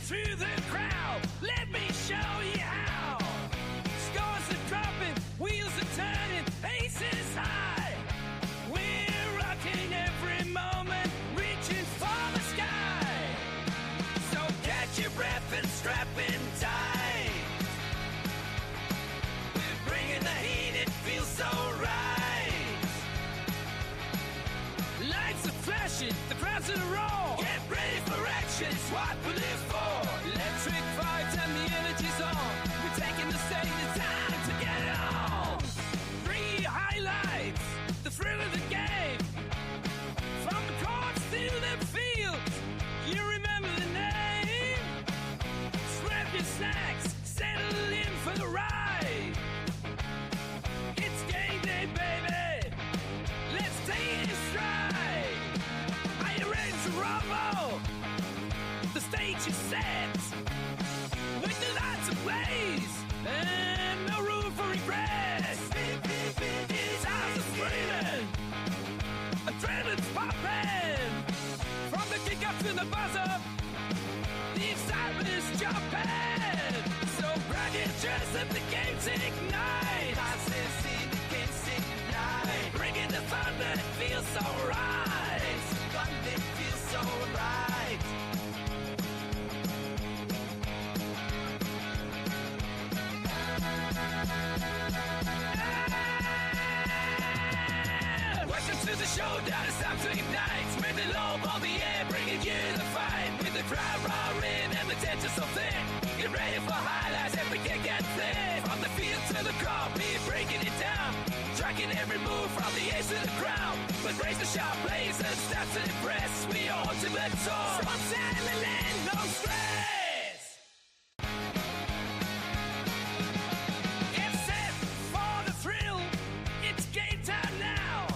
through the crowd. Let me show you how. Scores are dropping, wheels are turning, paces high. We're rocking every moment, reaching for the sky. So catch your breath and strap in tight. We're bringing the heat, it feels so right. Lights are flashing, the crowd's in a roar. Get ready for action, it's what we live for. Electric vibes and the energy's on. We're taking the stage, it's time to get it on. 3 highlights, the thrill of the game. From the courts to the fields, you remember the name. Grab your snacks, settle in for the ride. It's game day, baby. Let's take it in stride. Are you ready to rumble? The stage is set. With the lights ablaze and no room for regrets. It's hours of screaming, adrenaline's popping. From the kick-up to the buzzer, the excitement is jumping. So grab your chest, let the games ignite. I said, see the games ignite. Bringing the thunder, it feels so right. It's fun, it feels so right. Welcome to the showdown, it's time to ignite. With the low on the air, bringing you the fight. With the crowd roaring and the tension so thick. Get ready for highlights, every kick and flip. From the field to the crowd, we're breaking it down. Tracking every move from the ace to the crown. But raise the sharp blades and stats to impress. We are ultimate source. From Sandland, no stress. Get set for the thrill. It's game time now.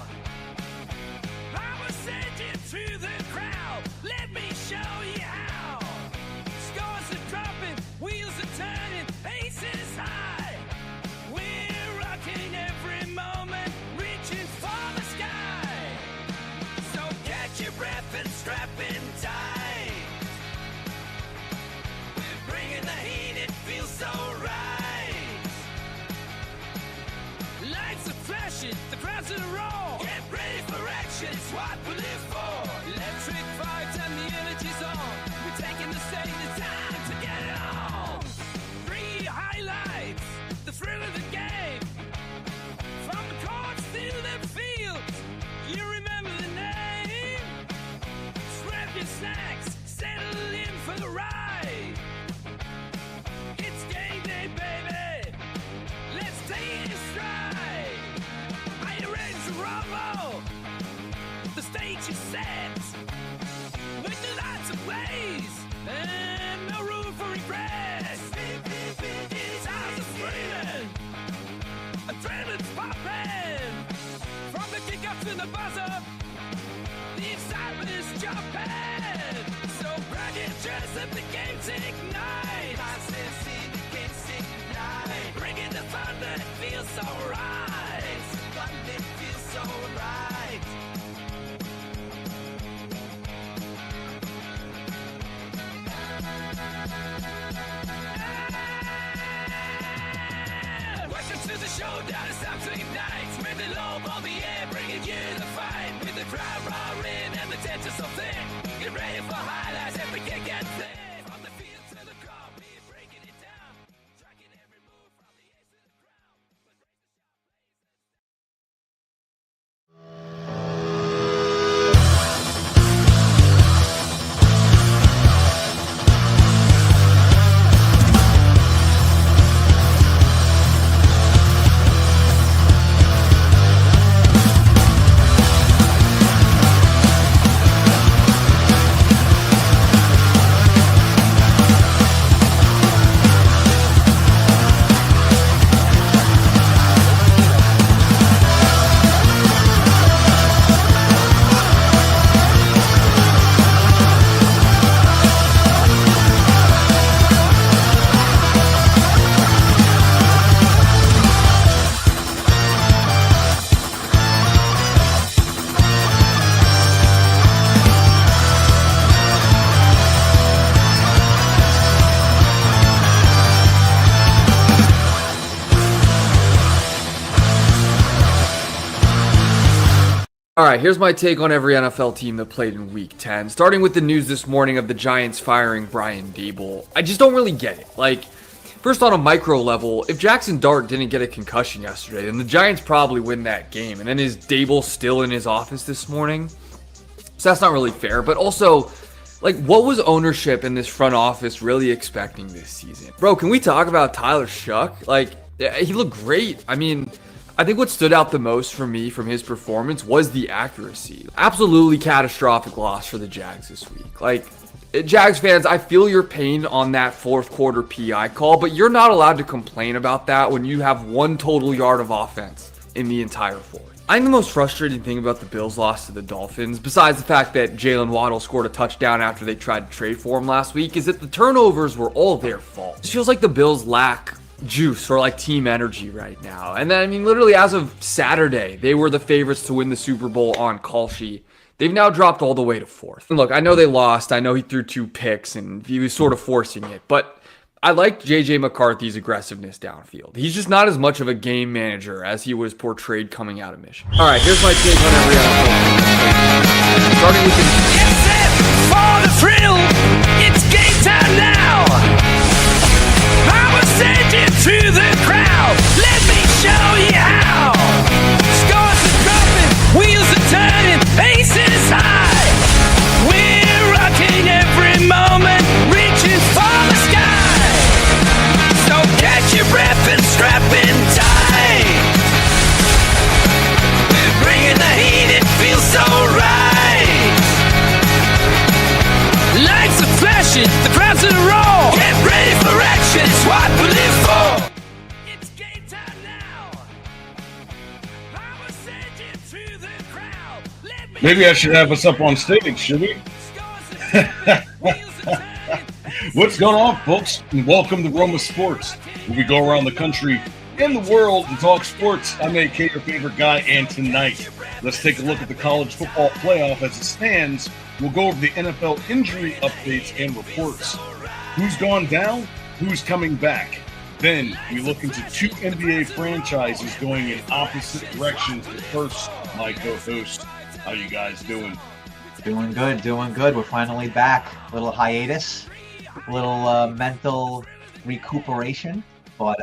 I will send you through the crowd. Let me show you how. Scores are dropping, wheels are turning, paces high. We're rocking every moment, reaching for the sky. So catch your breath and strap in tight. We're bringing the heat, it feels so right. Lights are flashing, the crowd's in a roar. Get ready for action, it's what we live for. Electric vibes and the energy's on. We're taking the stage, it's time to get it on. 3 highlights, the thrill of the game. From the courts to the fields, you remember the name. Grab your snacks, settle in for the ride. It's game day, baby. Let's take it in stride. Are you ready to rumble? The stage is set. With the lights ablaze and no room for regrets. It's hours of screaming, adrenaline's popping. From the kick-up to the buzzer, the excitement is jumping. So grab your chest, let the games ignite. I said, see the games ignite. Bringing the thunder, it feels so right. It's fun, it feels so right. Welcome to the showdown, it's time to ignite. With the low on the air, bringing you the fight. With the crowd roaring and the tension so thick. Get ready for highlights, every kick and flip. From the field to the crowd, we're breaking it down. Tracking every move from the ace to the crown. But raise the sharp All right, here's my take on every NFL team that played in Week 10. Starting with the news this morning of the Giants firing Brian Daboll. I just don't really get it. Like, first on a micro level, if Jackson Dart didn't get a concussion yesterday, then the Giants probably win that game. And then is Daboll still in his office this morning? So that's not really fair. But also, like, what was ownership in this front office really expecting this season? Bro, can we talk about Tyler Shuck? Like, he looked great. I mean, I think what stood out the most for me from his performance was the accuracy. Absolutely catastrophic loss for the Jags this week. Like, Jags fans, I feel your pain on that fourth quarter PI call, but you're not allowed to complain about that when you have one total yard of offense in the entire fourth. I think the most frustrating thing about the Bills' loss to the Dolphins, besides the fact that Jalen Waddle scored a touchdown after they tried to trade for him last week, is that the turnovers were all their fault. It feels like the Bills lack juice or like team energy right now. And then, I mean, literally as of Saturday, they were the favorites to win the Super Bowl on call sheet. They've now dropped all the way to fourth. And look, I know they lost. I know he threw 2 picks and he was sort of forcing it, but I like JJ McCarthy's aggressiveness downfield. He's just not as much of a game manager as he was portrayed coming out of Michigan. All right, here's my take on every NFL. Starting with the Get set for the thrill. It's game time now. I'ma send you to the crowd. Let me show you how. Scores are dropping, wheels are turning, paces high. We're rocking every moment, reaching for the sky. So catch your breath and strap in tight. We're bringing the heat, it feels so right. Lights are flashing, the crowd's in a roar. Get ready for action, it's what we live for. It's game time now. I'ma send you to the crowd. Let me Maybe I should have us up on stage, should we? What's going on, folks? And welcome to ROMA Sports, where we go around the country and the world and talk sports. I'm AK, your favorite guy, and tonight, let's take a look at the college football playoff as it stands. We'll go over the NFL injury updates and reports. Who's gone down? Who's coming back? Then we look into 2 NBA franchises going in opposite directions. But first, my co-host, how you guys doing? Doing good. We're finally back. A little hiatus, a little mental recuperation, but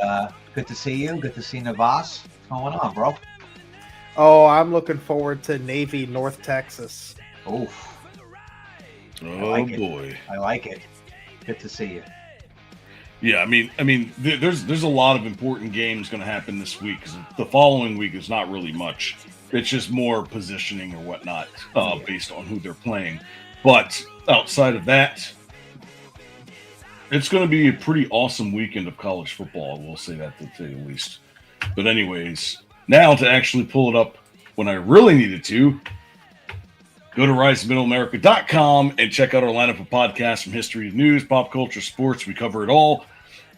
good to see you. Good to see Navas. What's going on, bro? Oh, I'm looking forward to Navy, North Texas. Oof. Oh boy, I like it. Good to see you. Yeah, I mean, there's a lot of important games going to happen this week because the following week is not really much. It's just more positioning or whatnot based on who they're playing. But outside of that, it's going to be a pretty awesome weekend of college football. I will say that, to say the least. But anyways, now to actually pull it up when I really needed to, go to risemiddleamerica.com and check out our lineup of podcasts from history to news, pop culture, sports. We cover it all.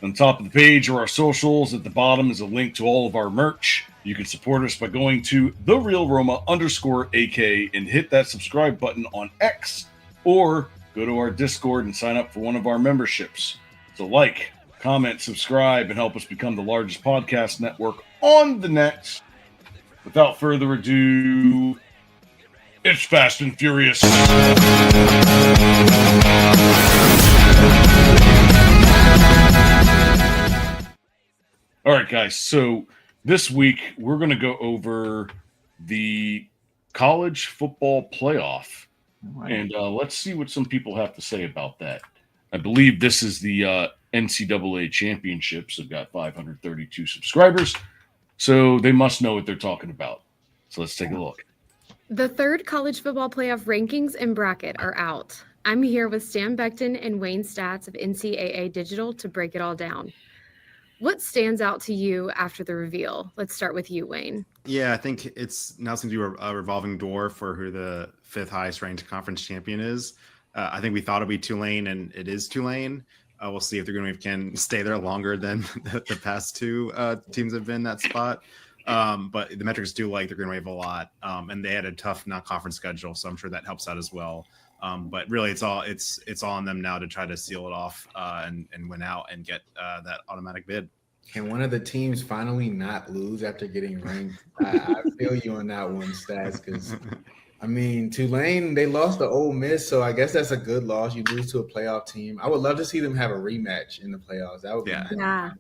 On top of the page are our socials. At the bottom is a link to all of our merch. You can support us by going to @TheRealRoma_AK and hit that subscribe button on X, or go to our Discord and sign up for one of our memberships. So like, comment, subscribe, and help us become the largest podcast network on the net. Without further ado, it's Fast and Furious. All right, guys. So this week we're going to go over the college football playoff, and let's see what some people have to say about that. I believe this is the NCAA championships. They've got 532 subscribers, so they must know what they're talking about. So let's take a look. The third college football playoff rankings and bracket are out. I'm here with Stan Beckton and Wayne Stats of NCAA Digital to break it all down. What stands out to you after the reveal? Let's start with you, Wayne. Yeah, I think it's now seems to be a revolving door for who the 5th highest ranked conference champion is. I think we thought it'd be Tulane, and it is Tulane. We'll see if they're going to can stay there longer than the past 2 teams have been in that spot. But the metrics do like they're going to wave a lot, and they had a tough non-conference schedule, so I'm sure that helps out as well. But really, it's all on them now to try to seal it off and win out and get that automatic bid. Can one of the teams finally not lose after getting ranked? I feel you on that one, Stats, because I mean, Tulane, they lost to Ole Miss, so I guess that's a good loss. You lose to a playoff team. I would love to see them have a rematch in the playoffs. That would be nice to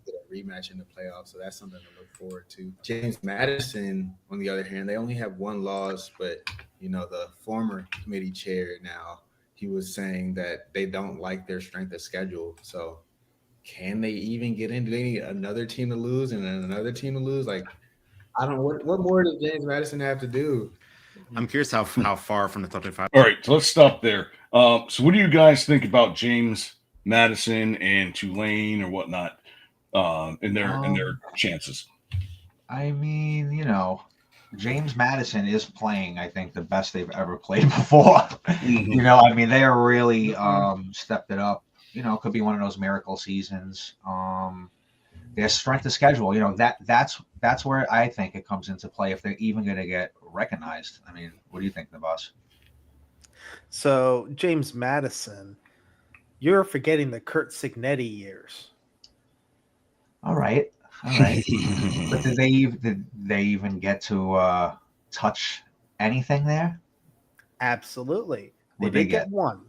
get a rematch in the playoffs, so that's something to look forward to. James Madison, on the other hand, they only have one loss, but, the former committee chair now, he was saying that they don't like their strength of schedule, so can they even get in? Do they need another team to lose and then another team to lose? Like, I don't. What more does James Madison have to do? I'm curious how far from the top 25. All right, so let's stop there. So what do you guys think about James Madison and Tulane or whatnot in their chances? I mean, James Madison is playing, I think, the best they've ever played before. Mhm. I mean, they are really stepped it up. It could be one of those miracle seasons. Their strength of schedule, that's where I think it comes into play if they're even going to get recognized. I mean, what do you think, Navas? So James Madison, you're forgetting the Kurt Signetti years. All right. But did they even get to touch anything there? Absolutely. What'd They they did get? get one.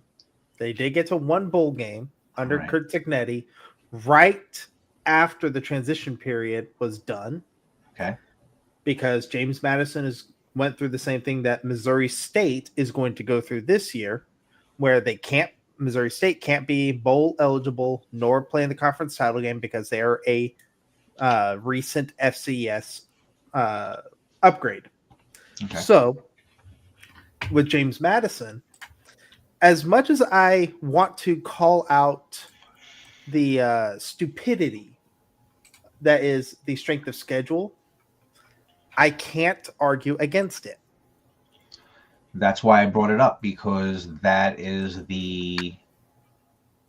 They did get to one bowl game under Right. Kurt Signetti right after the transition period was done. Okay. Because James Madison went through the same thing that Missouri State is going to go through this year, where Missouri State can't be bowl eligible nor play in the conference title game because they are a recent FCS upgrade. Okay. So with James Madison, as much as I want to call out the stupidity that is the strength of schedule, I can't argue against it. That's why I brought it up, because that is the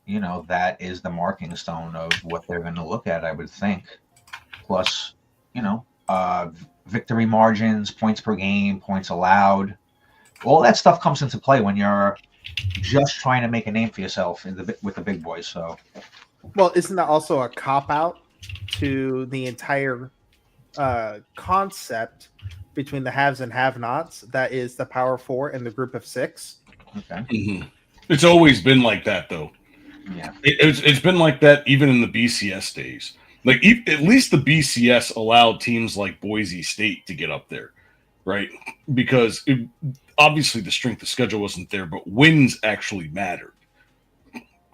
marking stone of what they're going to look at, I would think. Plus, victory margins, points per game, points allowed. All that stuff comes into play when you're just trying to make a name for yourself with the big boys. So, well, isn't that also a cop out to the entire concept between the haves and have-nots? That is the Power Four and the Group of Six. Okay. Mm-hmm. It's always been like that, though. Yeah, it's been like that even in the BCS days. Like at least the BCS allowed teams like Boise State to get up there, right? Because obviously the strength of schedule wasn't there, but wins actually mattered.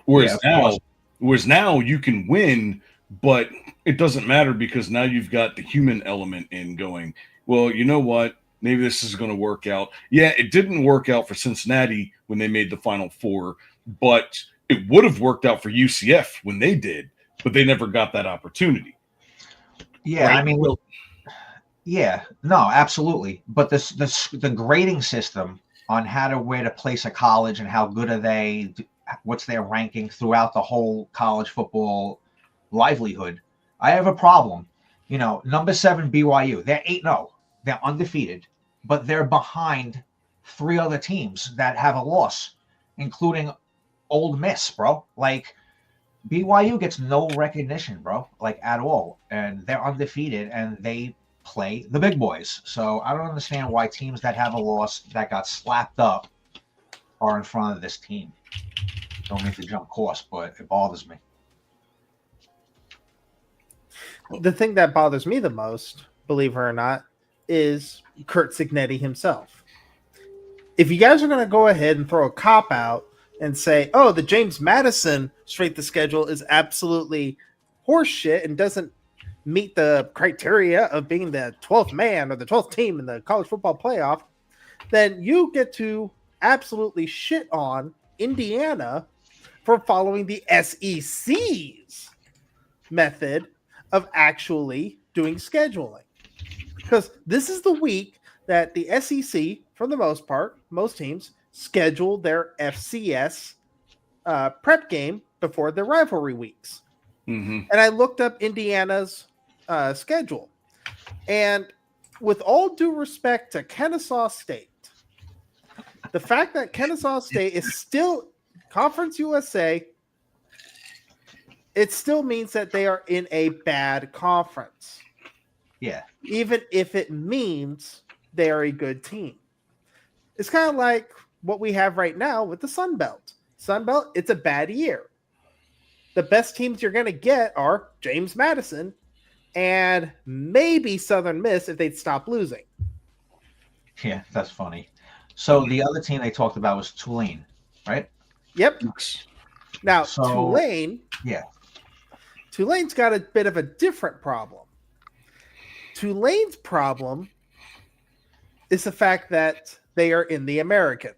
Whereas now you can win, but it doesn't matter because now you've got the human element in going, well, you know what? Maybe this is going to work out. Yeah, it didn't work out for Cincinnati when they made the Final Four, but it would have worked out for UCF when they did, but they never got that opportunity. Yeah, right? I mean, yeah, no, absolutely. But the grading system on where to place a college and how good are they, what's their ranking throughout the whole college football livelihood, I have a problem. Number 7 BYU, they're 8-0, they're undefeated, but they're behind 3 other teams that have a loss, including Old Miss, bro. Like, BYU gets no recognition, bro, like at all, and they're undefeated and they play the big boys. So I don't understand why teams that have a loss that got slapped up are in front of this team. Don't mean to jump course, but it bothers me. The thing that bothers me the most, believe it or not, is Kurt Signetti himself. If you guys are going to go ahead and throw a cop out and say, oh, the James Madison strength of schedule is absolutely horseshit and doesn't meet the criteria of being the 12th man or the 12th team in the college football playoff, then you get to absolutely shit on Indiana for following the SEC's method of actually doing scheduling. Because this is the week that the SEC, for the most part, most teams schedule their FCS prep game before their rivalry weeks. Mm-hmm. And I looked up Indiana's schedule. And with all due respect to Kennesaw State, the fact that Kennesaw State is still Conference USA it still means that they are in a bad conference. Yeah. Even if it means they are a good team. It's kind of like what we have right now with the Sun Belt. Sun Belt, it's a bad year. The best teams you're going to get are James Madison and maybe Southern Miss if they'd stop losing. Yeah, that's funny. So the other team they talked about was Tulane, right? Yep. Now, So- Tulane, Yeah. Tulane's got a bit of a different problem. Tulane's problem is the fact that they are in the American.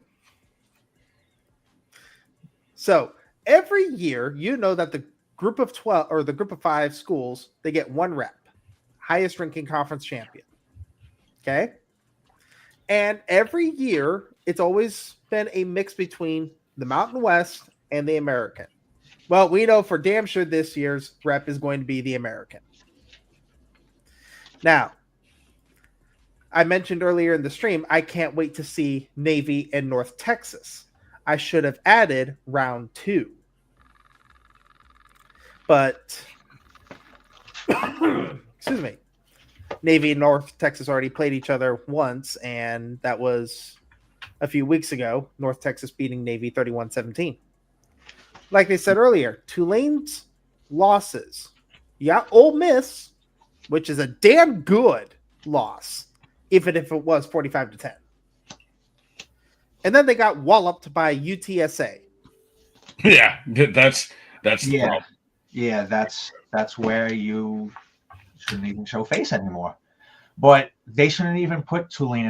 So every year, you know that the group of 12 or the group of 5 schools, they get one rep, highest ranking conference champion. Okay. And every year, it's always been a mix between the Mountain West and the American. Well, we know for damn sure this year's rep is going to be the American. Now, I mentioned earlier in the stream, I can't wait to see Navy and North Texas. I should have added round 2. But, excuse me, Navy and North Texas already played each other once, and that was a few weeks ago, North Texas beating Navy 31-17. Like they said earlier, Tulane's losses. Yeah, Ole Miss, which is a damn good loss, even if it was 45-10. And then they got walloped by UTSA. Yeah, that's the Yeah. problem. Yeah, that's where you shouldn't even show face anymore. But they shouldn't even put Tulane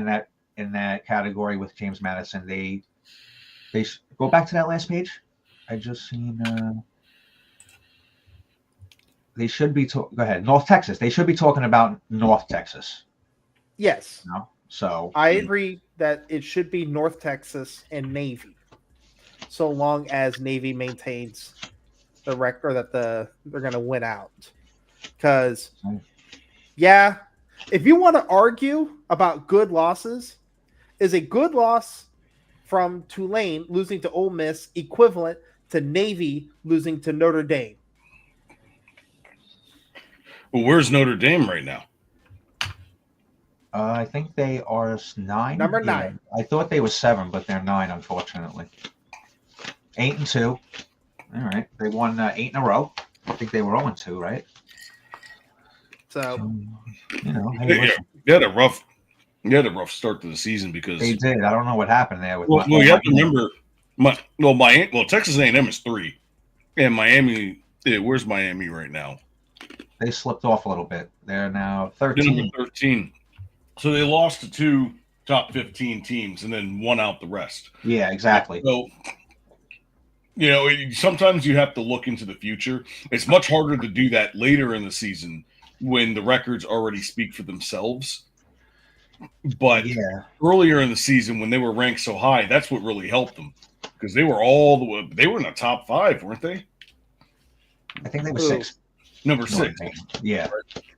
in that category with James Madison. They go back to that last page. I just seen they should be go ahead. North Texas. They should be talking about North Texas. Yes, No? So I agree that it should be North Texas and Navy, so long as Navy maintains the record that they're going to win out. Because, yeah, if you want to argue about good losses, is a good loss from Tulane losing to Ole Miss equivalent to Navy losing to Notre Dame? Well, where's Notre Dame right now? I think they are 9. Number Yeah. 9. I thought they were 7, but they're 9, unfortunately. 8-2. All right. They won 8 in a row. I think they were 0-2, right? So, You know, hey, Yeah, listen, you had a rough start to the season because they did. I don't know what happened there. With well, you have to remember, Texas A&M is 3, and Miami. Yeah, where's Miami right now? They slipped off a little bit. They're now They're 13. number 13. So they lost to 2 top 15 teams and then won out the rest. Yeah, exactly. So, sometimes you have to look into the future. It's much harder to do that later in the season when the records already speak for themselves. But Yeah. earlier in the season, when they were ranked so high, that's what really helped them because they were they were in the top 5, weren't they? I think they were Ooh. 6. Number 6. Yeah.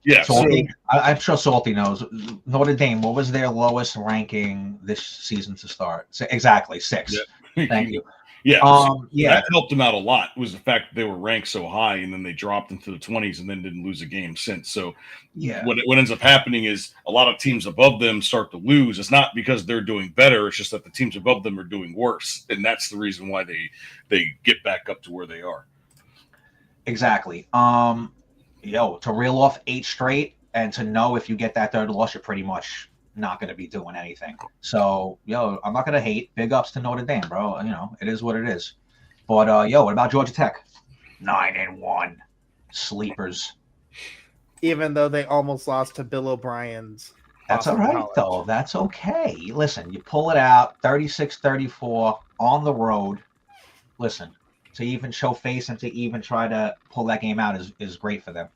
Yeah. So, Salty, I'm sure Salty knows. Notre Dame, what was their lowest ranking this season to start? So, exactly, 6. Yeah. Thank you. Yeah. Yeah. That helped them out a lot was the fact that they were ranked so high and then they dropped into the 20s and then didn't lose a game since. So Yeah. what ends up happening is a lot of teams above them start to lose. It's not because they're doing better. It's just that the teams above them are doing worse. And that's the reason why they get back up to where they are. Exactly. To reel off 8 straight and to know if you get that third loss, you're pretty much not going to be doing anything. So, I'm not going to hate. Big ups to Notre Dame, bro. It is what it is. But, what about Georgia Tech? 9-1. Sleepers. even though they almost lost to Bill O'Brien's. That's all Boston right, College. though. That's okay. Listen, you pull it out 36-34 on the road. Listen, to even show face and to even try to pull that game out is great for them.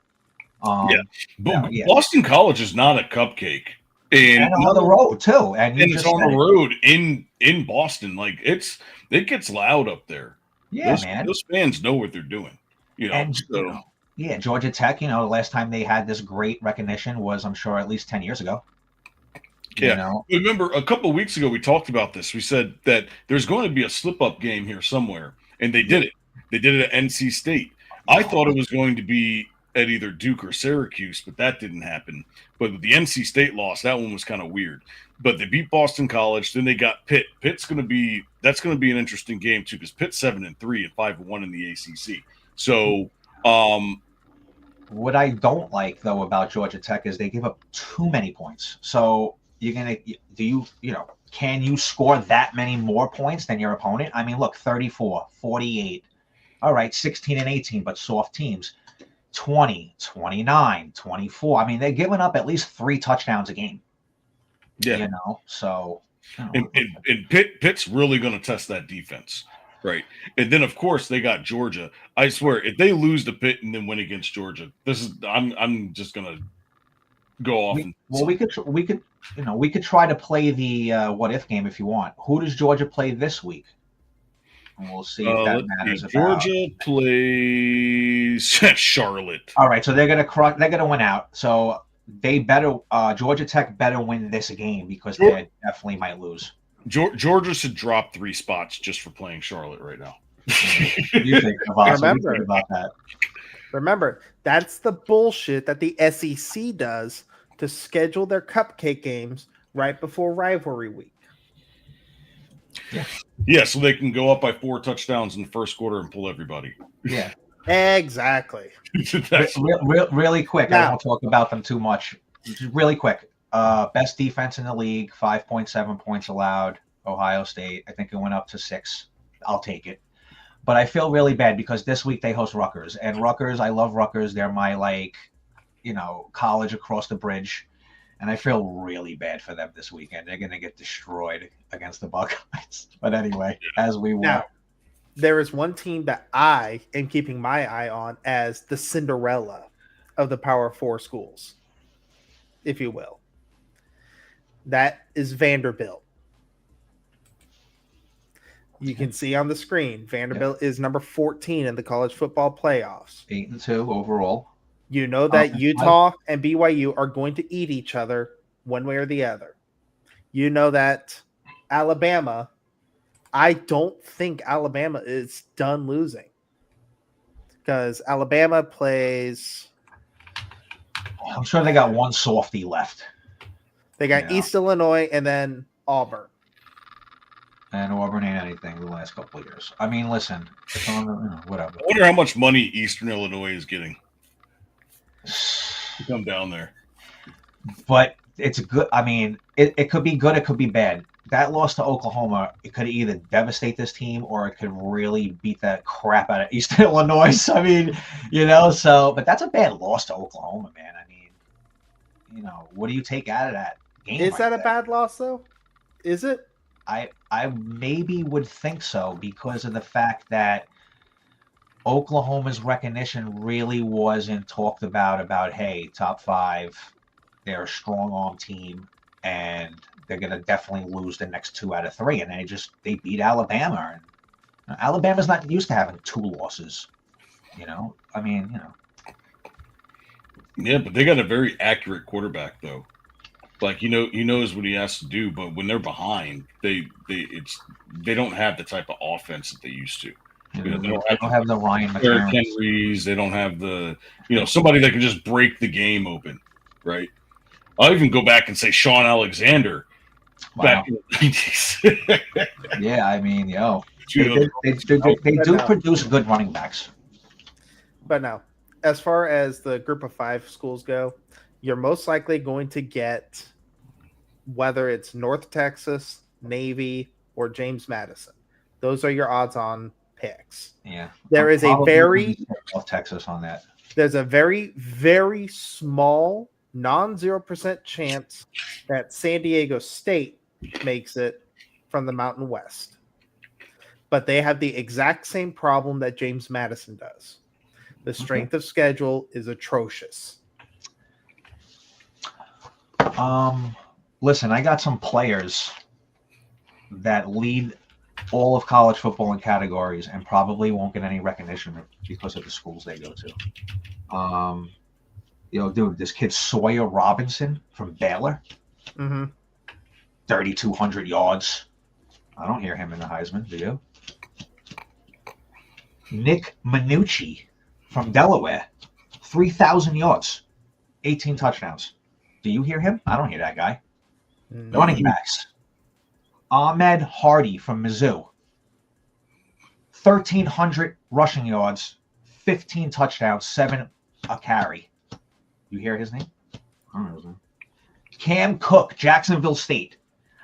But yeah. Boston College is not a cupcake. And on the road, too. And it's on the road in Boston. Like, it gets loud up there. Yeah, man. Those fans know what they're doing. Yeah, Georgia Tech, the last time they had this great recognition was, I'm sure, at least 10 years ago. Yeah. Remember, a couple of weeks ago, we talked about this. We said that there's going to be a slip-up game here somewhere, and they did it. They did it at NC State. I thought it was going to be at either Duke or Syracuse, but that didn't happen. But with the NC State loss, that one was kind of weird. But they beat Boston College, then they got Pitt. That's going to be an interesting game too, because Pitt's 7-3 and 5-1 in the ACC. So, what I don't like though about Georgia Tech is they give up too many points. So can you score that many more points than your opponent? I mean, look, 34, 48. All right, 16 and 18, but soft teams. 20, 29, 24. I mean, they're giving up at least 3 touchdowns a game. Yeah. So. And Pitt's really going to test that defense. Right. And then, of course, they got Georgia. I swear, if they lose to Pitt and then win against Georgia, I'm just going to go off. We could try to play the what if game if you want. Who does Georgia play this week? And we'll see if that matters. Georgia plays Charlotte. All right, so they're gonna win out. So they better Georgia Tech better win this game because they definitely might lose. Georgia should drop 3 spots just for playing Charlotte right now. You think about that? Remember, that's the bullshit that the SEC does to schedule their cupcake games right before rivalry week. Yeah, so they can go up by 4 touchdowns in the first quarter and pull everybody. Yeah, exactly. Really quick. I won't talk about them too much. Just really quick. Best defense in the league, 5.7 points allowed. Ohio State, I think it went up to 6. I'll take it. But I feel really bad because this week they host Rutgers. And Rutgers, I love Rutgers. They're my, college across the bridge. And I feel really bad for them this weekend. They're going to get destroyed against the Buckeyes. But anyway, as we will. Now, there is one team that I am keeping my eye on as the Cinderella of the Power 4 schools, if you will. That is Vanderbilt. You can see on the screen, Vanderbilt is number 14 in the college football playoffs. 8-2 overall. You know that Utah and BYU are going to eat each other one way or the other. You know that Alabama, I don't think Alabama is done losing because Alabama plays. I'm sure they got one softie left. They got East Illinois and then Auburn. And Auburn ain't anything the last couple of years. I mean, listen, it's on, whatever. I wonder how much money Eastern Illinois is getting to come down there. But it's good. I mean, it could be good. It could be bad. That loss to Oklahoma, it could either devastate this team or it could really beat that crap out of Eastern Illinois. I mean, but that's a bad loss to Oklahoma, man. I mean, what do you take out of that game? Is that a bad loss, though? Is it? I maybe would think so because of the fact that Oklahoma's recognition really wasn't talked about, hey, top 5, they're a strong arm team, and they're going to definitely lose the next 2 out of 3. And they beat Alabama. And Alabama's not used to having 2 losses. I mean. Yeah, but they got a very accurate quarterback, though. Like, he knows what he has to do, but when they're behind, they don't have the type of offense that they used to. They don't have the Ryan McCarron. Henrys. They don't have the somebody that can just break the game open, right? I'll even go back and say Sean Alexander back in the 90s. Yeah, I mean, they do produce good running backs. But no, as far as the group of 5 schools go, you're most likely going to get whether it's North Texas, Navy, or James Madison. Those are your odds-on picks. Yeah, there is a very North Texas on that. There's a very, very small, non-0% chance that San Diego State makes it from the Mountain West, but they have the exact same problem that James Madison does. The strength of schedule is atrocious. Listen, I got some players that lead all of college football in categories and probably won't get any recognition because of the schools they go to. Dude, this kid Sawyer Robinson from Baylor, 3,200 yards. I don't hear him in the Heisman, do you? Nick Minucci from Delaware, 3,000 yards, 18 touchdowns. Do you hear him? I don't hear that guy. Running backs. Ahmed Hardy from Mizzou, 1,300 rushing yards, 15 touchdowns, 7 a carry. You hear his name? I don't know his name. Cam Cook, Jacksonville State.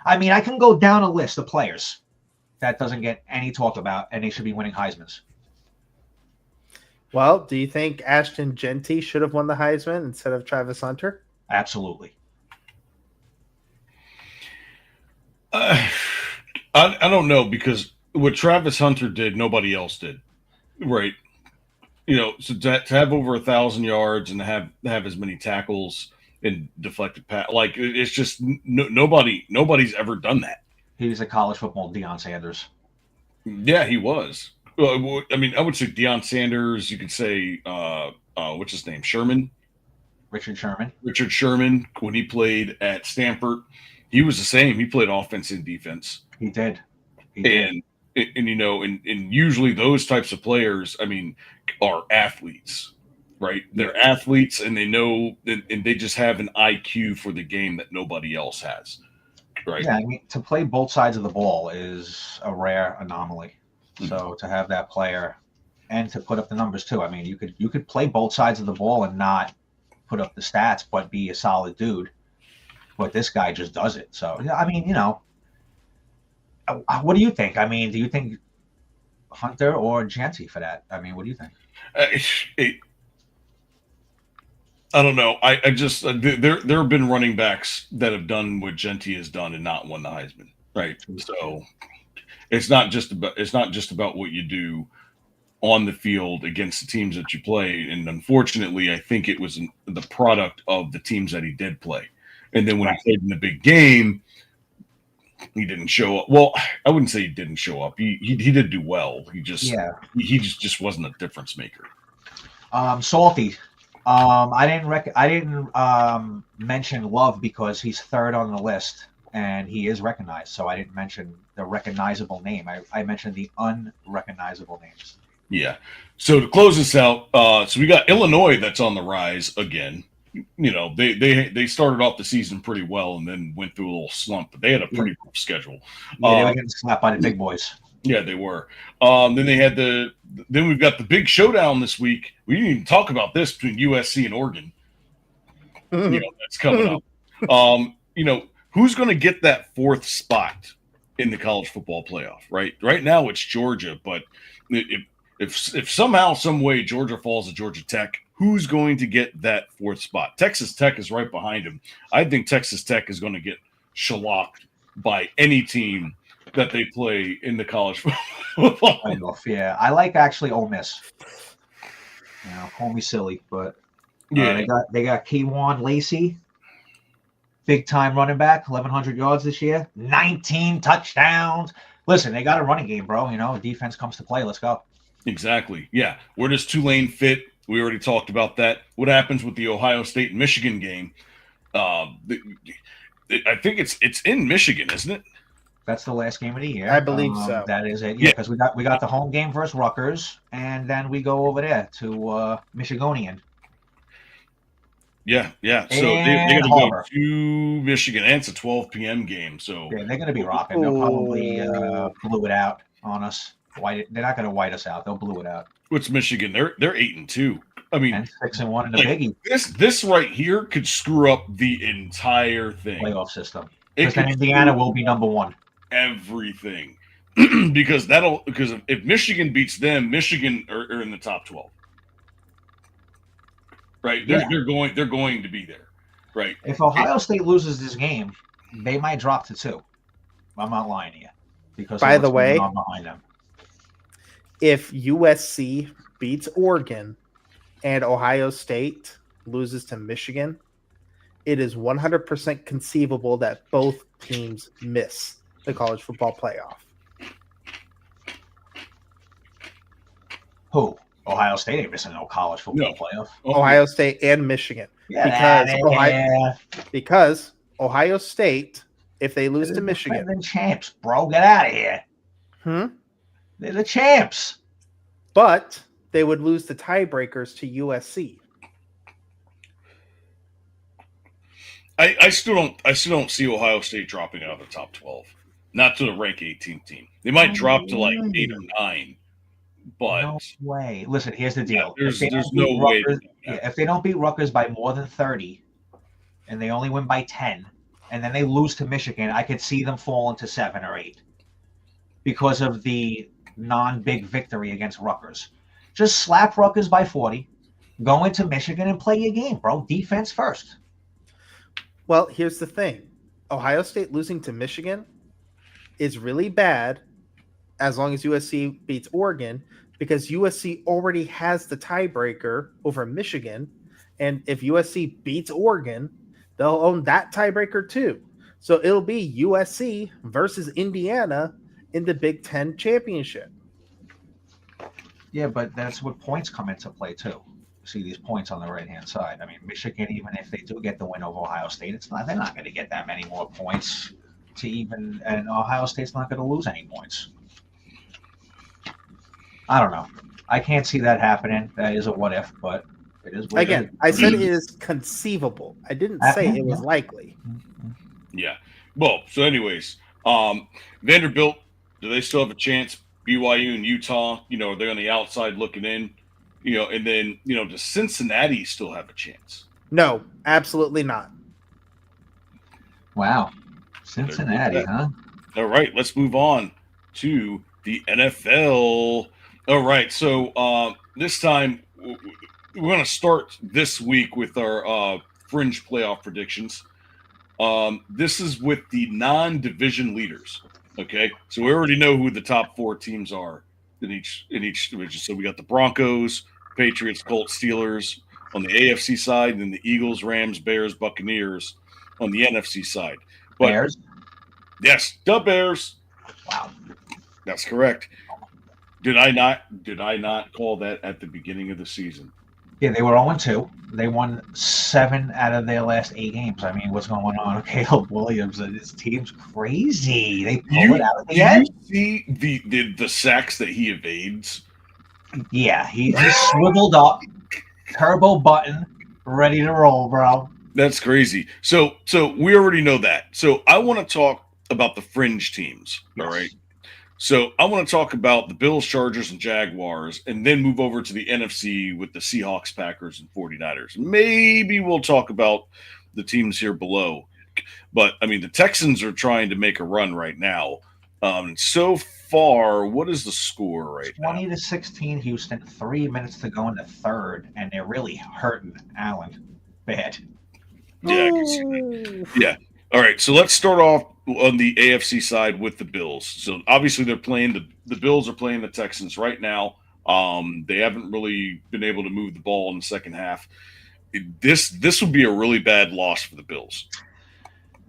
I mean, I can go down a list of players that doesn't get any talk about, and they should be winning Heismans. Well, do you think Ashton Genty should have won the Heisman instead of Travis Hunter? Absolutely. I don't know, because what Travis Hunter did, nobody else did, right? You know, so to have over 1,000 yards and to have as many tackles and deflected pass, like it's just nobody's ever done that. He was a college football Deion Sanders. Yeah, he was. I mean, I would say Deion Sanders. You could say what's his name, Sherman. Richard Sherman. Richard Sherman, when he played at Stanford, he was the same. He played offense and defense. He did. And you know, and usually those types of players, I mean, are athletes, right? They're athletes, and they know, and they just have an IQ for the game that nobody else has, right? Yeah, I mean, to play both sides of the ball is a rare anomaly. So to have that player and to put up the numbers too. I mean, you could play both sides of the ball and not put up the stats, but be a solid dude. But this guy just does it. So I mean, you know, what do you think? I mean, do you think Hunter or Genty for that? I mean, what do you think? I don't know. I just there have been running backs that have done what Genty has done and not won the Heisman, right? So it's not just about what you do on the field against the teams that you play. And unfortunately, I think it was the product of the teams that he did play. And then when he played in the big game, he didn't show up. Well, I wouldn't say he didn't show up. He did do well. He just wasn't a difference maker. Salty. I didn't mention Love because he's third on the list and he is recognized. So I didn't mention the recognizable name. I mentioned the unrecognizable names. Yeah. So to close this out, so we got Illinois that's on the rise again. You know, they started off the season pretty well and then went through a little slump, but they had a pretty rough schedule. Yeah, they were getting slapped by the big boys. Yeah, they were. Then we've got the big showdown this week. We didn't even talk about this between USC and Oregon. You know, that's coming up. You know, who's going to get that fourth spot in the college football playoff? Right now it's Georgia, but if somehow, some way Georgia falls to Georgia Tech, who's going to get that fourth spot? Texas Tech is right behind him. I think Texas Tech is going to get shellacked by any team that they play in the college football. Yeah, I like actually Ole Miss. You know, call me silly, but yeah, they got Keywan Lacey, big time running back, 1,100 yards this year, 19 touchdowns. Listen, they got a running game, bro. You know, defense comes to play. Let's go. Exactly. Yeah. Where does Tulane fit? We already talked about that. What happens with the Ohio State and Michigan game? I think it's in Michigan, isn't it? That's the last game of the year. I believe so. That is it. Yeah, because we got the home game versus Rutgers, and then we go over there to Michigonian. Yeah. So they're going to go to Michigan, and it's a 12 p.m. game. So yeah, they're going to be rocking. They'll probably blew it out on us. They're not going to white us out. They'll blew it out. What's Michigan? They're 8-2. I mean, and 6-1 in the Biggie. This right here could screw up the entire thing. Playoff system. Because then Indiana will be number one. Everything. because if Michigan beats them, Michigan are in the top 12. Right? They're going to be there. Right. If Ohio State loses this game, they might drop to 2. I'm not lying to you. Because by the way, behind them. If USC beats Oregon and Ohio State loses to Michigan, it is 100% conceivable that both teams miss the college football playoff. Who? Ohio State ain't missing no college football playoff. Ohio State and Michigan. Because Ohio State, if they lose to Michigan. They're the champs, bro. Get out of here. They're the champs. But they would lose the tiebreakers to USC. I still don't see Ohio State dropping out of the top 12. Not to the rank 18 team. They might drop to like 8 or 9, but No way. Listen, here's the deal. there's If they don't no beat way. Rutgers- if they don't beat Rutgers by more than 30, and they only win by 10, and then they lose to Michigan, I could see them falling to 7 or 8 because of the non-big victory against Rutgers. Just slap Rutgers by 40, go into Michigan and play your game, bro. Defense first. Well, here's the thing. Ohio State losing to Michigan is really bad as long as USC beats Oregon, because USC already has the tiebreaker over Michigan. And if USC beats Oregon, they'll own that tiebreaker too. So it'll be USC versus Indiana in the Big Ten championship. Yeah, but that's what points come into play too. See these points on the right-hand side. I mean, Michigan, even if they do get the win over Ohio State, they're not going to get that many more points to even, and Ohio State's not going to lose any points. I don't know. I can't see that happening. That is a what if, but it is what Again, it is. I said it is conceivable. I didn't say it was likely. Yeah. Well, so anyways, Vanderbilt, do they still have a chance? BYU and Utah, they're on the outside looking in, and then, does Cincinnati still have a chance? No, absolutely not. Wow. Cincinnati, huh? All right, let's move on to the NFL. All right, so this time we're going to start this week with our fringe playoff predictions. This is with the non-division leaders. Okay, so we already know who the top 4 teams are in each division. So we got the Broncos, Patriots, Colts, Steelers on the AFC side, and then the Eagles, Rams, Bears, Buccaneers on the NFC side. But, Bears? Yes, the Bears. Wow. That's correct. Did I not call that at the beginning of the season? Yeah, they were 0-2. They won 7 out of their last 8 games. I mean, what's going on? Caleb Williams and his team's crazy. They pull it out of the end. You see the sacks that he evades? Yeah, he swiveled up, turbo button, ready to roll, bro. That's crazy. So we already know that. So I want to talk about the fringe teams. Yes. All right. So I want to talk about the Bills, Chargers, and Jaguars, and then move over to the NFC with the Seahawks, Packers, and 49ers. Maybe we'll talk about the teams here below. But, I mean, the Texans are trying to make a run right now. So far, what is the score right now? 20-16 Houston, 3 minutes to go in the third, and they're really hurting Allen bad. Yeah, I can see that. Yeah. All right, so let's start off on the AFC side with the Bills. So obviously they're playing the Bills are playing the Texans right now. They haven't really been able to move the ball in the second half. This would be a really bad loss for the Bills.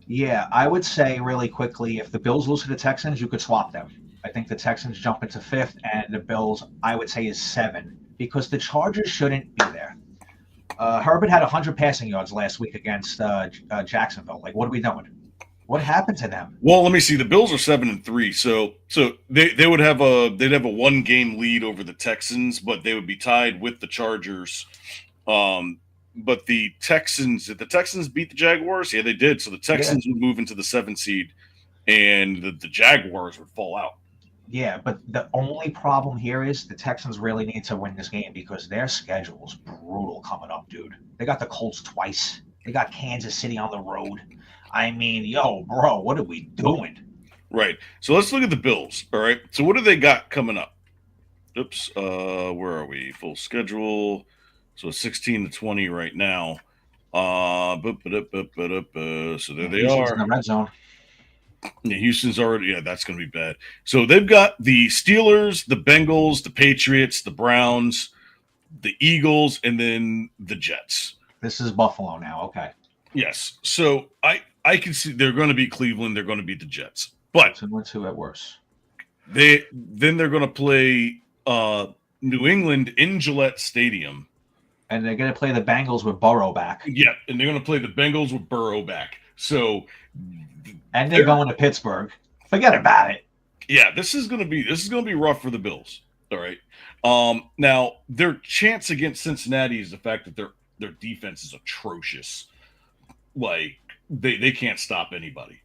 Yeah, I would say really quickly, if the Bills lose to the Texans, you could swap them. I think the Texans jump into 5th, and the Bills, I would say, is 7, because the Chargers shouldn't be there. Herbert had 100 passing yards last week against Jacksonville. Like, what are we doing? What happened to them? Well, let me see. The Bills are 7-3, so they would have they'd have a 1-game lead over the Texans, but they would be tied with the Chargers. But the Texans, did the Texans beat the Jaguars? Yeah, they did. So the Texans would move into the 7th seed, and the Jaguars would fall out. Yeah, but the only problem here is the Texans really need to win this game because their schedule is brutal coming up, dude. They got the Colts twice. They got Kansas City on the road. I mean, yo, bro, what are we doing? Right. So let's look at the Bills. All right. So what do they got coming up? Oops. Where are we? Full schedule. So 16-20 right now. So there they are. In the red zone. Yeah, Houston's already. Yeah, that's going to be bad. So they've got the Steelers, the Bengals, the Patriots, the Browns, the Eagles, and then the Jets. This is Buffalo now. Okay. Yes. So I can see they're going to be Cleveland. They're going to beat the Jets. But 2-2 at worst. they're going to play New England in Gillette Stadium. And they're going to play the Bengals with Burrow back. Yeah, and they're going to play the Bengals with Burrow back. So, and they're going to Pittsburgh. Forget about it. Yeah, this is going to be rough for the Bills. All right. Now their chance against Cincinnati is the fact that their defense is atrocious. Like they can't stop anybody.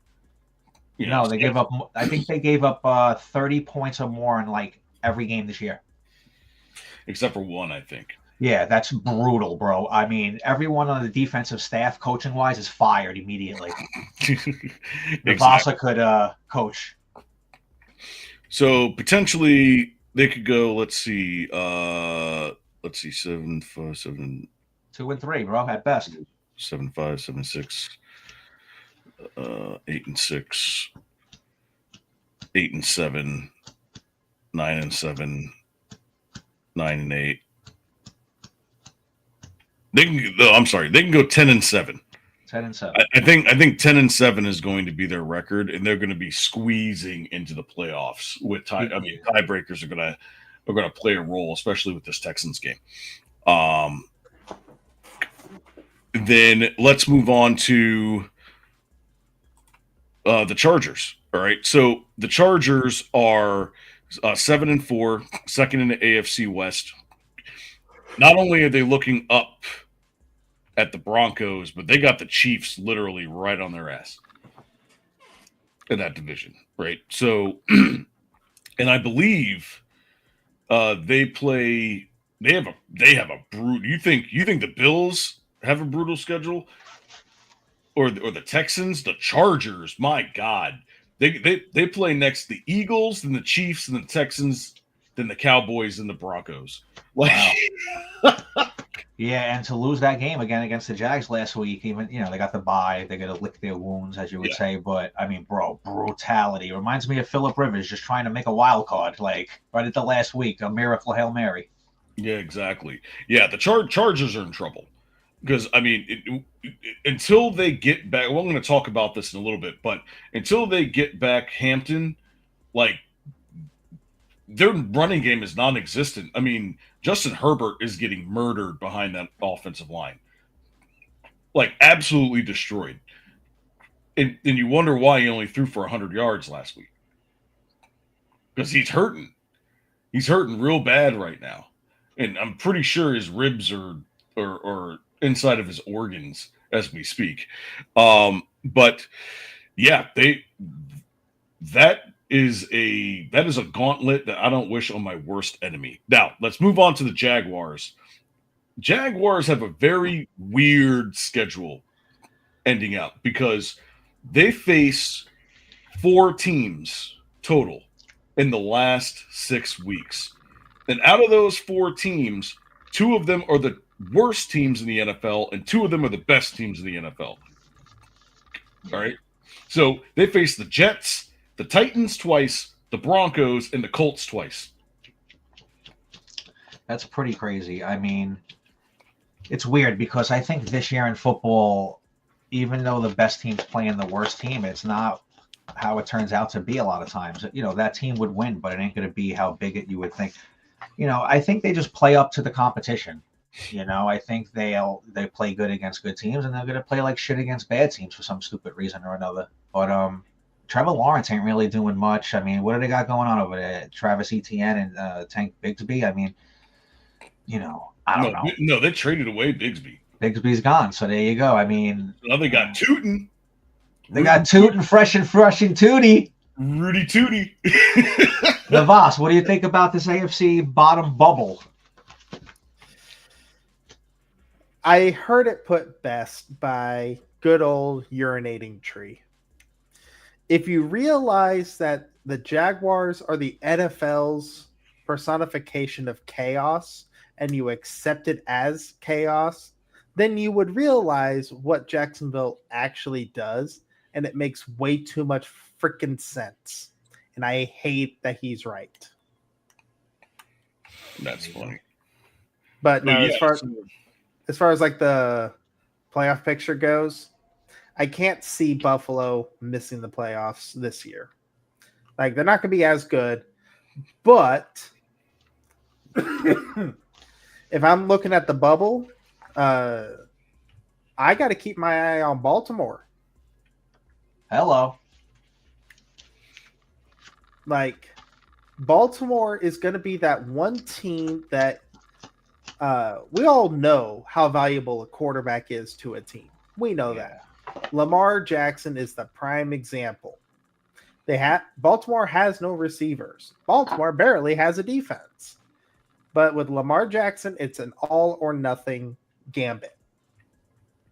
No, they gave up. I think they gave up 30 points or more in like every game this year. Except for one, I think. Yeah, that's brutal, bro. I mean, everyone on the defensive staff, coaching wise, is fired immediately. Navasa could coach. So potentially they could go. Let's see, 7, 5, 7, 2 and 3, bro, at best. 7, 5, 7, 6, 8 and 6, 8 and 7, 9 and 7, 9 and 8. They can go 10 and 7. 10 and 7. I think 10 and 7 is going to be their record, and they're going to be squeezing into the playoffs with tie. I mean, tiebreakers are going to play a role, especially with this Texans game. Then let's move on to the Chargers. All right, so the Chargers are 7 and 4, second in the AFC West. Not only are they looking up at the Broncos, but they got the Chiefs literally right on their ass in that division, right? So, and I believe they have a brutal. You think the Bills have a brutal schedule, or the Texans, the Chargers? My God, they play next to the Eagles, then the Chiefs, and the Texans, then the Cowboys and the Broncos. Like, wow. Yeah, and to lose that game again against the Jags last week, even they got the bye, they got to lick their wounds, as you would say. But I mean, bro, brutality. It reminds me of Phillip Rivers just trying to make a wild card, like right at the last week, a miracle Hail Mary. Yeah, exactly. Yeah, the Chargers are in trouble because I mean, until they get back. Well, I'm going to talk about this in a little bit, but until they get back Hampton, like, their running game is non-existent. I mean, Justin Herbert is getting murdered behind that offensive line. Like, absolutely destroyed. And you wonder why he only threw for 100 yards last week. Because he's hurting. He's hurting real bad right now. And I'm pretty sure his ribs are inside of his organs as we speak. But, yeah, that is a gauntlet that I don't wish on my worst enemy. Now, let's move on to the Jaguars. Jaguars have a very weird schedule ending up because they face 4 teams total in the last 6 weeks. And out of those 4 teams, 2 of them are the worst teams in the NFL and 2 of them are the best teams in the NFL. All right? So they face the Jets, the Titans twice, the Broncos, and the Colts twice. That's pretty crazy. I mean, it's weird because I think this year in football, even though the best team's playing the worst team, it's not how it turns out to be a lot of times. That team would win, but it ain't going to be how big you would think. I think they just play up to the competition. I think they play good against good teams, and they're going to play like shit against bad teams for some stupid reason or another. But Trevor Lawrence ain't really doing much. I mean, what do they got going on over there? Travis Etienne and Tank Bigsby? I mean, I don't know. No, they traded away Bigsby. Bigsby's gone, so there you go. I mean, now they got Tootin. They got Tootin, fresh and Tootie. Rudy Tootie. Navas, what do you think about this AFC bottom bubble? I heard it put best by good old urinating tree. If you realize that the Jaguars are the NFL's personification of chaos and you accept it as chaos, then you would realize what Jacksonville actually does, and it makes way too much freaking sense. And I hate that he's right. That's funny. But no, as far as like the playoff picture goes, I can't see Buffalo missing the playoffs this year. Like, they're not going to be as good, but if I'm looking at the bubble, I got to keep my eye on Baltimore. Hello. Like, Baltimore is going to be that one team that we all know how valuable a quarterback is to a team. We know that. Lamar Jackson is the prime example. Baltimore has no receivers. Baltimore barely has a defense. But with Lamar Jackson, it's an all or nothing gambit.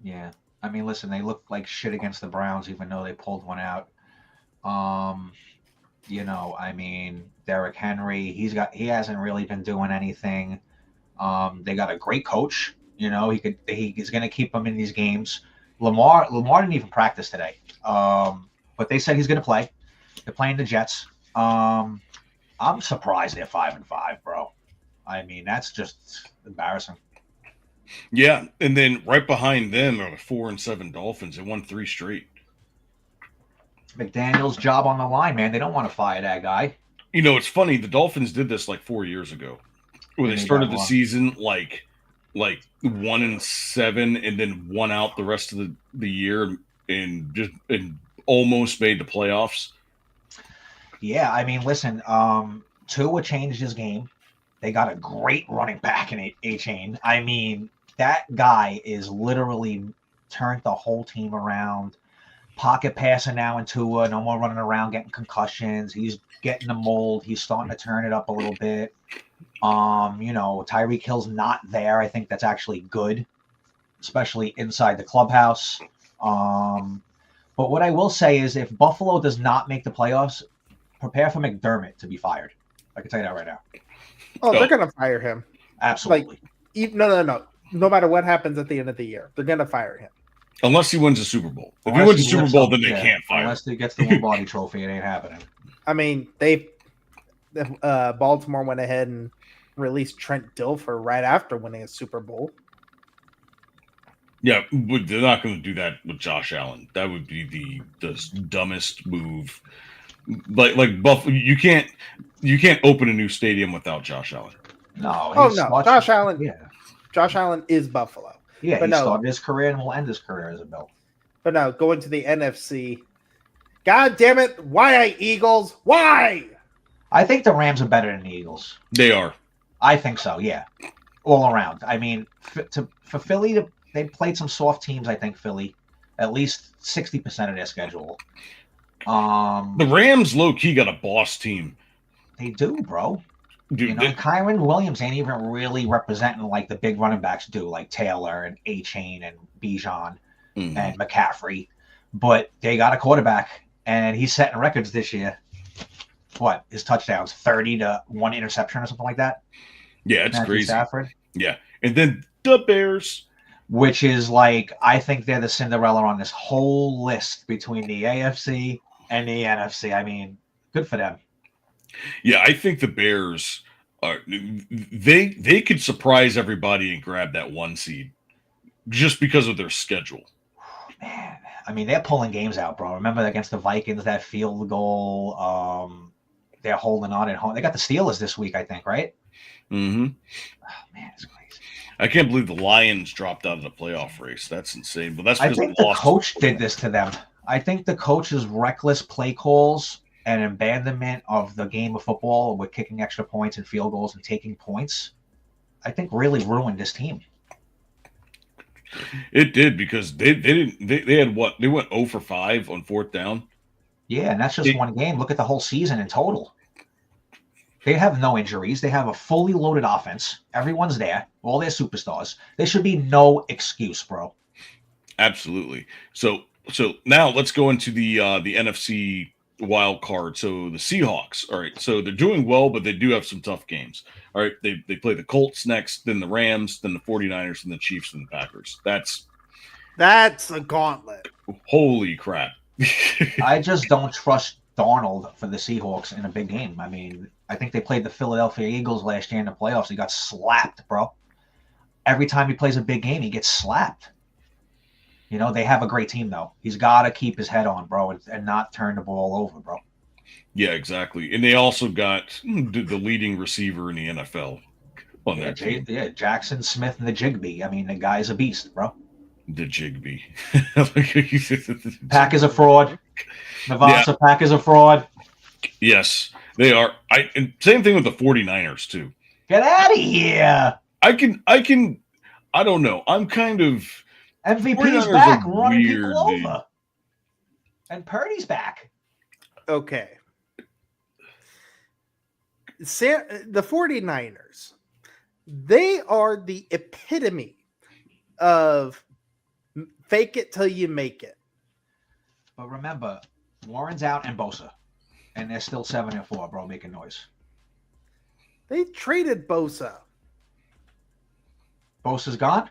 Yeah. I mean, listen, they look like shit against the Browns, even though they pulled one out. I mean, Derrick Henry, he hasn't really been doing anything. They got a great coach. He's going to keep them in these games. Lamar didn't even practice today. But they said he's going to play. They're playing the Jets. I'm surprised they're 5-5, bro. I mean, that's just embarrassing. Yeah, and then right behind them are the 4-7 Dolphins. They won 3 straight. McDaniel's job on the line, man. They don't want to fire that guy. It's funny. The Dolphins did this like 4 years ago, where they started the season like 1-7, and then won out the rest of the year and almost made the playoffs. Yeah, I mean, listen, Tua changed his game. They got a great running back in A-Chain. I mean, that guy is literally turned the whole team around. Pocket passing now in Tua, no more running around getting concussions. He's getting the mold. He's starting to turn it up a little bit. Tyreek Hill's not there. I think that's actually good, especially inside the clubhouse. But what I will say is if Buffalo does not make the playoffs, prepare for McDermott to be fired. I can tell you that right now. Oh, they're going to fire him. Absolutely. No. No matter what happens at the end of the year, they're going to fire him. Unless he wins the Super Bowl. If he wins the Super Bowl, then they can't fire him. Unless he gets the Lombardi trophy, it ain't happening. I mean, Baltimore went ahead and released Trent Dilfer right after winning a Super Bowl. Yeah, but they're not going to do that with Josh Allen. That would be the dumbest move. Like Buffalo, you can't open a new stadium without Josh Allen. No. Josh Allen. Yeah. Josh Allen is Buffalo. Yeah, he started his career and will end his career as a Bill. But no, going to the NFC. God damn it! Why Eagles? Why? I think the Rams are better than the Eagles. They are. I think so. Yeah, all around. I mean, for Philly, they played some soft teams. I think Philly, at least 60% of their schedule. The Rams low key got a boss team. They do, bro. Dude, Kyron Williams ain't even really representing like the big running backs do, like Taylor and A-Chain and Bijan and McCaffrey. But they got a quarterback, and he's setting records this year. What, his touchdowns, 30 to 1 interception or something like that? Yeah, it's Matthew crazy. Stafford. Yeah. And then the Bears. Which is like, I think they're the Cinderella on this whole list between the AFC and the NFC. I mean, good for them. Yeah, I think the Bears are they could surprise everybody and grab that 1 seed just because of their schedule. Man, I mean, they're pulling games out, bro. Remember against the Vikings, that field goal? They're holding on at home. They got the Steelers this week, I think, right? Mm-hmm. Oh, man, it's crazy. I can't believe the Lions dropped out of the playoff race. That's insane. But that's I think the coach did this to them. I think the coach's reckless play calls and abandonment of the game of football with kicking extra points and field goals and taking points, I think really ruined this team. It did, because they had what? They went 0 for 5 on 4th down. Yeah, and that's just one game. Look at the whole season in total. They have no injuries. They have a fully loaded offense. Everyone's there. All their superstars. There should be no excuse, bro. Absolutely. So now let's go into the NFC wild card. So the Seahawks. All right. So they're doing well, but they do have some tough games. All right. They play the Colts next, then the Rams, then the 49ers, and the Chiefs and the Packers. That's a gauntlet. Holy crap. I just don't trust Darnold for the Seahawks in a big game. I mean, I think they played the Philadelphia Eagles last year in the playoffs. He got slapped, bro. Every time he plays a big game, he gets slapped. They have a great team, though. He's got to keep his head on, bro, and not turn the ball over, bro. Yeah, exactly. And they also got the leading receiver in the NFL on that team. Yeah, Jackson Smith and the Jigbee. I mean, the guy's a beast, bro. The Jigbee. Pack is a fraud. Navasa, Pack is a fraud. Yes. They are. And same thing with the 49ers too. Get out of here. I don't know. I'm kind of MVP's 49ers back, are running weird, people dude. over. And Purdy's back. Okay. The 49ers, they are the epitome of fake it till you make it. But remember, Warren's out and Bosa. And they're still 7-4, bro, making noise. They traded Bosa. Bosa's gone?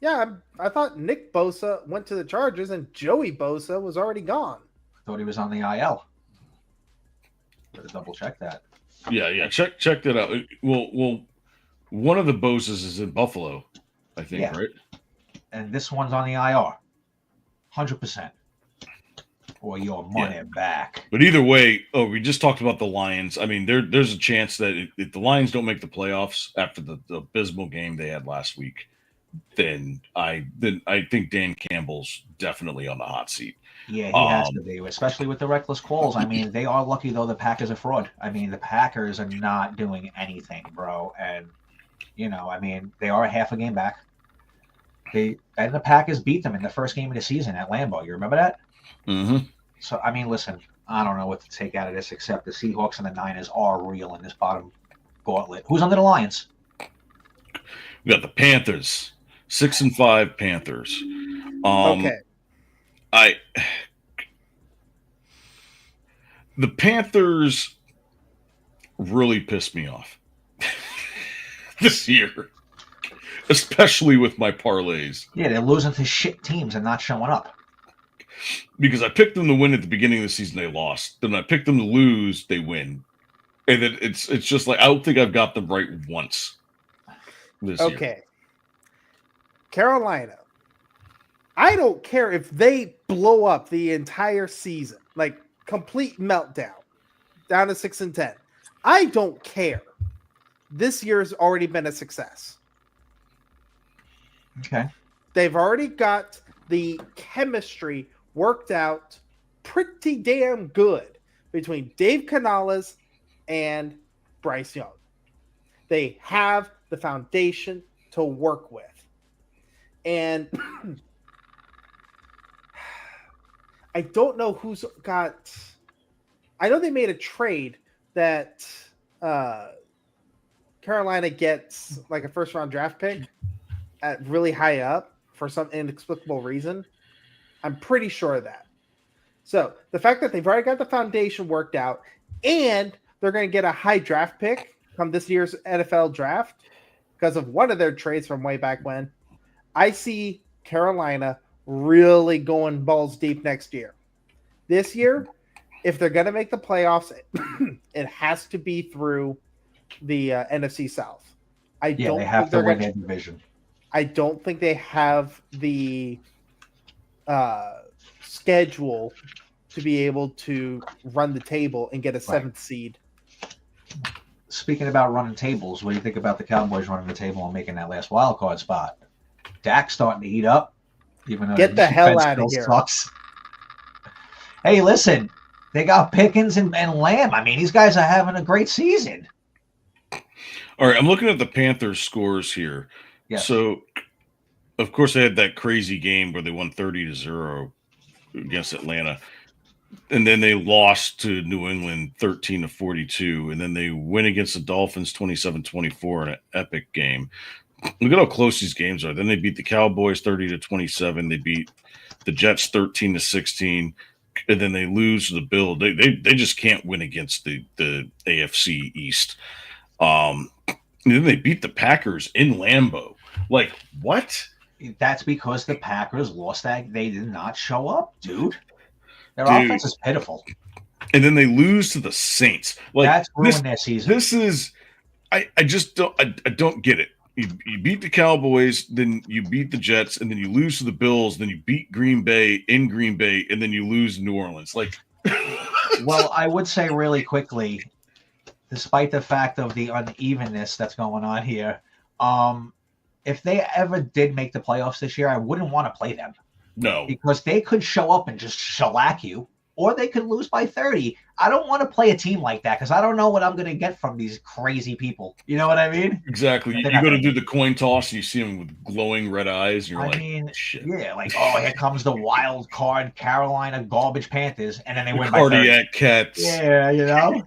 Yeah, I thought Nick Bosa went to the Chargers and Joey Bosa was already gone. I thought he was on the IL. Better double check that. Yeah. Check that out. Well, one of the Boses is in Buffalo, I think, Yeah. right? And this one's on the IR. 100%. Or your money back. But either way, we just talked about the Lions. I mean, there's a chance that if the Lions don't make the playoffs after the abysmal game they had last week, then I think Dan Campbell's definitely on the hot seat. Yeah, he has to be, especially with the reckless calls. I mean, they are lucky, though, the Packers are fraud. I mean, the Packers are not doing anything, bro. And, I mean, they are a half a game back. And the Packers beat them in the first game of the season at Lambeau. You remember that? Mm-hmm. So, I mean, listen, I don't know what to take out of this except the Seahawks and the Niners are real in this bottom gauntlet. Who's under the Lions? We got the Panthers, 6-5 Panthers. Okay. The Panthers really pissed me off this year, especially with my parlays. Yeah, they're losing to shit teams and not showing up. Because I picked them to win at the beginning of the season, they lost. Then I picked them to lose, they win. And then it's just like I don't think I've got them right once this year. Okay. Carolina. I don't care if they blow up the entire season, like complete meltdown, down to 6-10. I don't care. This year's already been a success. Okay. They've already got the chemistry worked out pretty damn good between Dave Canales and Bryce Young. They have the foundation to work with. And I don't know who's got... I know they made a trade that Carolina gets like a first-round draft pick at really high up for some inexplicable reason. I'm pretty sure of that. So the fact that they've already got the foundation worked out and they're going to get a high draft pick come this year's NFL draft because of one of their trades from way back when, I see Carolina really going balls deep next year. This year, if they're going to make the playoffs, it has to be through the NFC South. They have to win their division. I don't think they have the schedule to be able to run the table and get a seventh seed. Speaking about running tables, what do you think about the Cowboys running the table and making that last wild card spot? Dak's starting to heat up, even though get the hell out of here. Sucks. Hey, listen, they got Pickens and Lamb. I mean, these guys are having a great season. All right, I'm looking at the Panthers scores here. Yes. So, of course, they had that crazy game where they won 30-0 against Atlanta. And then they lost to New England 13-42. And then they win against the Dolphins 27-24 in an epic game. Look at how close these games are. Then they beat the Cowboys 30-27. They beat the Jets 13-16. And then they lose to the Bills. They just can't win against the AFC East. And then they beat the Packers in Lambeau. Like, what? That's because the Packers lost that. They did not show up, dude. Their offense is pitiful. And then they lose to the Saints. Like, that's ruined their season. This is I just don't get it. You beat the Cowboys, then you beat the Jets, and then you lose to the Bills, then you beat Green Bay in Green Bay, and then you lose New Orleans. Like, well, I would say really quickly, despite the fact of the unevenness that's going on here, if they ever did make the playoffs this year, I wouldn't want to play them. No. Because they could show up and just shellac you, or they could lose by 30. I don't want to play a team like that because I don't know what I'm going to get from these crazy people. You know what I mean? Exactly. You go to do the coin toss, and you see them with glowing red eyes, and you're shit. Yeah, like, oh, here comes the wild card Carolina garbage Panthers, and then they win by 30. Cardiac cats. Yeah, you know?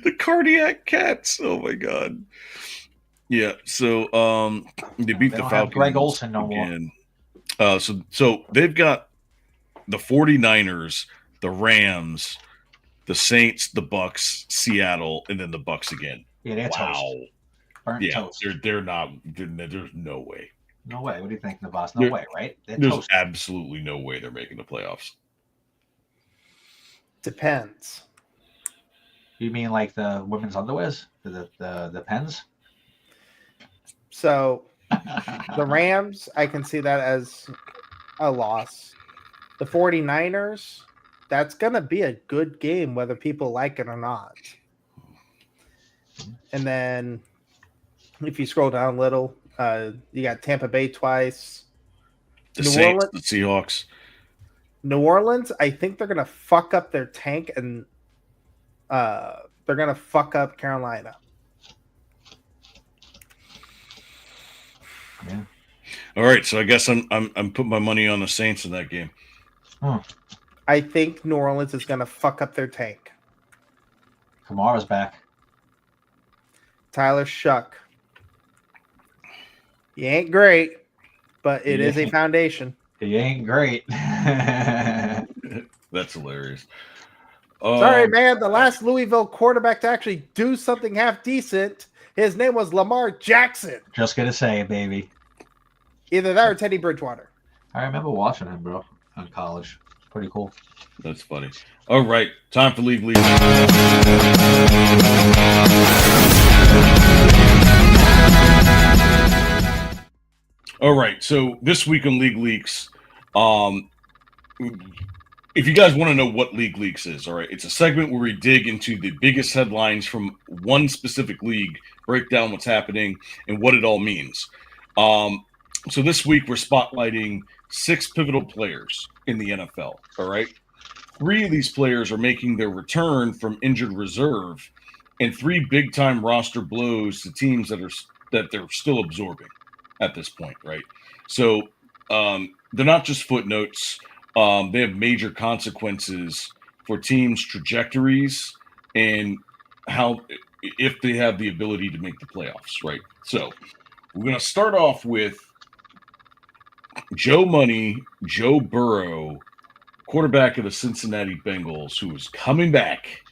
The cardiac cats. Oh my god. Yeah. So they beat the Falcons. Greg Olsen no more. So they've got the 49ers, the Rams, the Saints, the Bucks, Seattle, and then the Bucks again. Yeah, they're toast. Burnt toast. They're not. There's no way. No way. What do you think, Navas? No way, right? There's toast. Absolutely no way they're making the playoffs. Depends. You mean like the women's underwears? The pens? So the Rams, I can see that as a loss. The 49ers, that's going to be a good game, whether people like it or not. And then if you scroll down a little, you got Tampa Bay twice. The Saints, the Seahawks. New Orleans, I think they're going to fuck up their tank, and they're going to fuck up Carolina. Yeah. All right, so I guess I'm putting my money on the Saints in that game. I think New Orleans is going to fuck up their tank. Kamara's back. Tyler Shuck. He ain't great, but it is a foundation. He ain't great. That's hilarious. Sorry, man. The last Louisville quarterback to actually do something half decent, his name was Lamar Jackson. Just gonna say, baby. Either that or Teddy Bridgewater. I remember watching him, bro, in college. Pretty cool. That's funny. All right, time for League League. All right, so this week on League Leaks, if you guys want to know what League Leaks is, all right, it's a segment where we dig into the biggest headlines from one specific league, break down what's happening and what it all means. So this week we're spotlighting 6 pivotal players in the NFL, all right? 3 of these players are making their return from injured reserve, and 3 big-time roster blows to teams that they're still absorbing at this point, right? So they're not just footnotes. They have major consequences for teams' trajectories and how if they have the ability to make the playoffs, right? So we're going to start off with Joe Burrow, quarterback of the Cincinnati Bengals, who is coming back.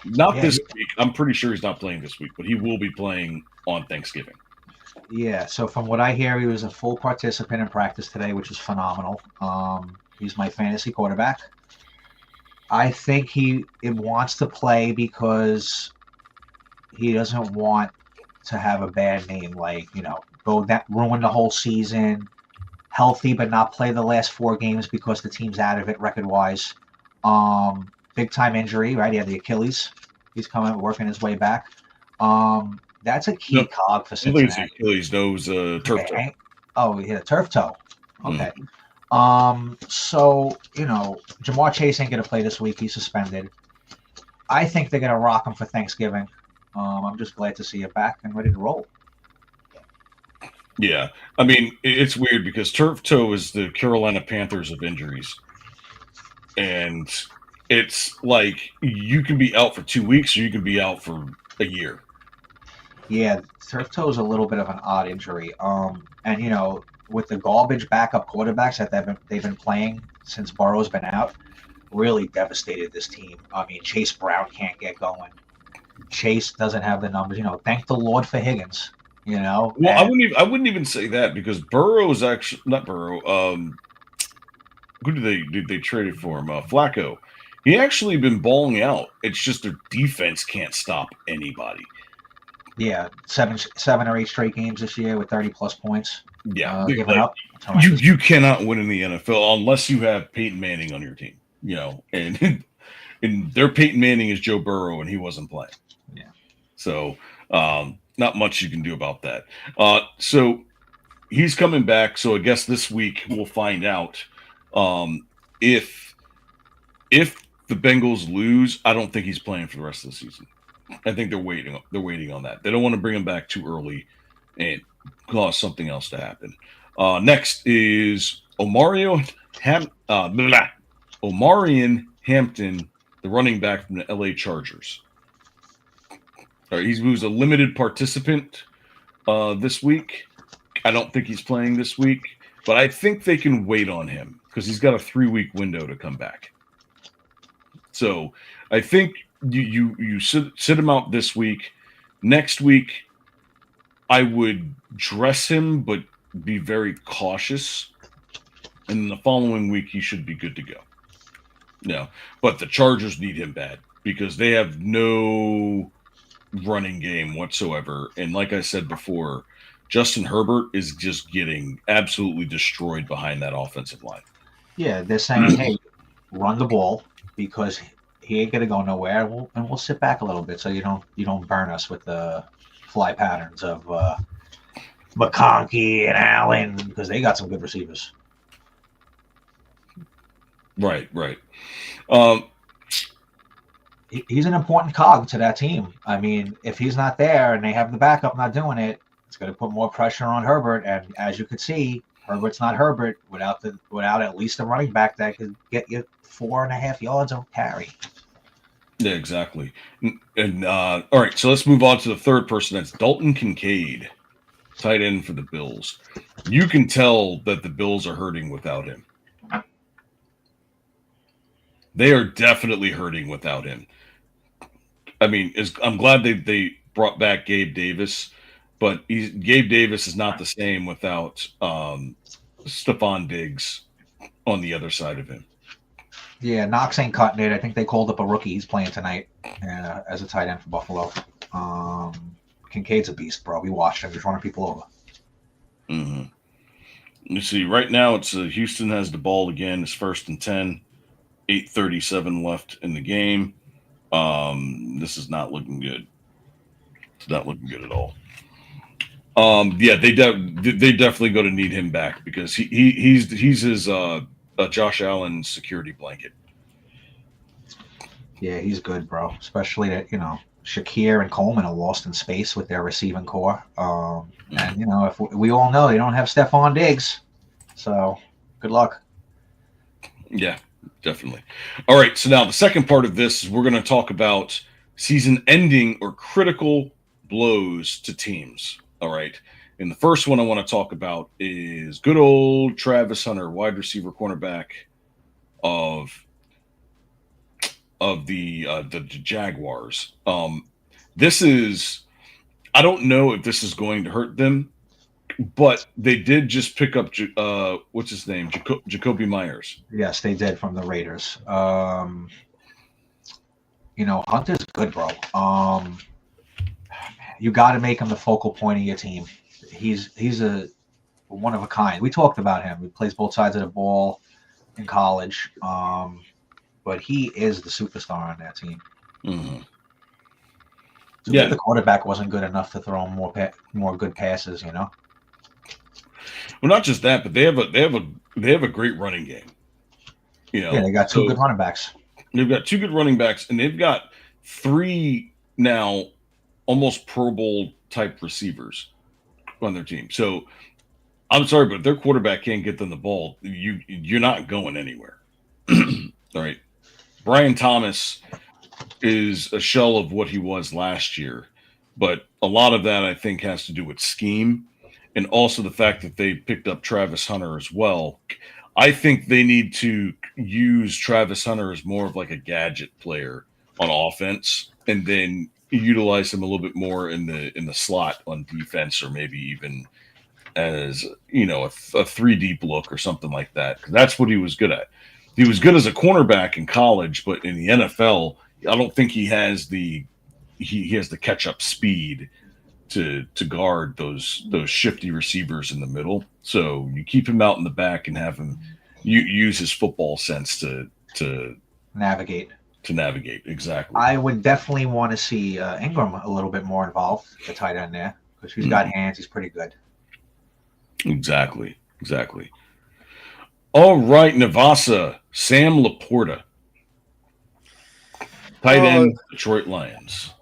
Not this week. I'm pretty sure he's not playing this week, but he will be playing on Thanksgiving. Yeah, so from what I hear, he was a full participant in practice today, which is phenomenal. He's my fantasy quarterback. I think he wants to play because he doesn't want to have a bad name, like, ruin the whole season, healthy but not play the last 4 games because the team's out of it record-wise. Big-time injury, right? He had the Achilles. He's working his way back. That's a key cog for Cincinnati. Achilles knows turf toe. Oh, he had a turf toe. Okay. So, Jamar Chase ain't going to play this week. He's suspended. I think they're going to rock him for Thanksgiving. I'm just glad to see you back and ready to roll. Yeah. I mean, it's weird because turf toe is the Carolina Panthers of injuries. And it's like you can be out for 2 weeks or you can be out for a year. Yeah, turf toe is a little bit of an odd injury. And with the garbage backup quarterbacks that they've been playing since Burrow's been out, really devastated this team. I mean, Chase Brown can't get going. Chase doesn't have the numbers. Thank the Lord for Higgins. Well, I wouldn't even say that because Burrow is actually not Burrow. Who did they trade it for him? Flacco. He actually been balling out. It's just their defense can't stop anybody. Yeah, 7 or 8 straight games this year with 30-plus points. Yeah, giving up. You cannot win in the NFL unless you have Peyton Manning on your team. And their Peyton Manning is Joe Burrow, and he wasn't playing. Yeah. So not much you can do about that. So he's coming back. So I guess this week we'll find out if the Bengals lose, I don't think he's playing for the rest of the season. I think they're waiting. They're waiting on that. They don't want to bring him back too early and cause something else to happen. Next is Omarion Hampton, the running back from the LA Chargers. All right, he was a limited participant this week. I don't think he's playing this week, but I think they can wait on him because he's got a 3-week window to come back. So I think you sit him out this week. Next week, I would dress him, but be very cautious. And the following week, he should be good to go. No, but the Chargers need him bad because they have no running game whatsoever. And like I said before, Justin Herbert is just getting absolutely destroyed behind that offensive line. Yeah, they're saying, hey, run the ball because he ain't gonna go nowhere, and we'll sit back a little bit so you don't burn us with the fly patterns of McConkey and Allen because they got some good receivers. Right. He's an important cog to that team. I mean, if he's not there and they have the backup not doing it, it's going to put more pressure on Herbert. And as you could see, Herbert's not Herbert without at least a running back that could get you 4.5 yards of carry. Yeah, exactly. And all right, so let's move on to the third person. That's Dalton Kincaid, tight end for the Bills. You can tell that the Bills are hurting without him. They are definitely hurting without him. I mean, I'm glad they brought back Gabe Davis, but Gabe Davis is not the same without Stephon Diggs on the other side of him. Yeah, Knox ain't cutting it. I think they called up a rookie. He's playing tonight as a tight end for Buffalo. Kincaid's a beast, bro. We watched him. He's running people over. Mm-hmm. You see, right now it's Houston has the ball again. It's 1st and 10. 8:37 left in the game. This is not looking good. It's not looking good at all. Yeah, they definitely going to need him back because he's his Josh Allen security blanket. Yeah, he's good, bro. Especially that Shakir and Coleman are lost in space with their receiving core. And if we all know they don't have Stephon Diggs, so good luck. Yeah. Definitely. All right. So now the second part of this is we're going to talk about season-ending or critical blows to teams. All right. And the first one I want to talk about is good old Travis Hunter, wide receiver cornerback of the Jaguars. This is – I don't know if this is going to hurt them, but they did just pick up what's his name, Jacoby Myers. Yes, they did from the Raiders. Hunter's good, bro. You got to make him the focal point of your team. He's a one of a kind. We talked about him. He plays both sides of the ball in college, but he is the superstar on that team. Mm-hmm. Yeah, the quarterback wasn't good enough to throw him more good passes. Well, not just that, but they have a great running game. Yeah, they got two good running backs. They've got 2 good running backs, and they've got 3 now almost Pro Bowl type receivers on their team. So I'm sorry, but if their quarterback can't get them the ball, you're not going anywhere. All right. Brian Thomas is a shell of what he was last year, but a lot of that I think has to do with scheme. And also the fact that they picked up Travis Hunter as well. I think they need to use Travis Hunter as more of like a gadget player on offense, and then utilize him a little bit more in the slot on defense, or maybe even as a 3 deep look or something like that. Because that's what he was good at. He was good as a cornerback in college, but in the NFL, I don't think he has the catch up speed to guard those shifty receivers in the middle. So you keep him out in the back and have him use his football sense to navigate. Exactly. I would definitely want to see Ingram a little bit more involved, the tight end there, because he's got hands. He's pretty good. Exactly. All right, Navasa, Sam Laporta, tight end, Detroit Lions.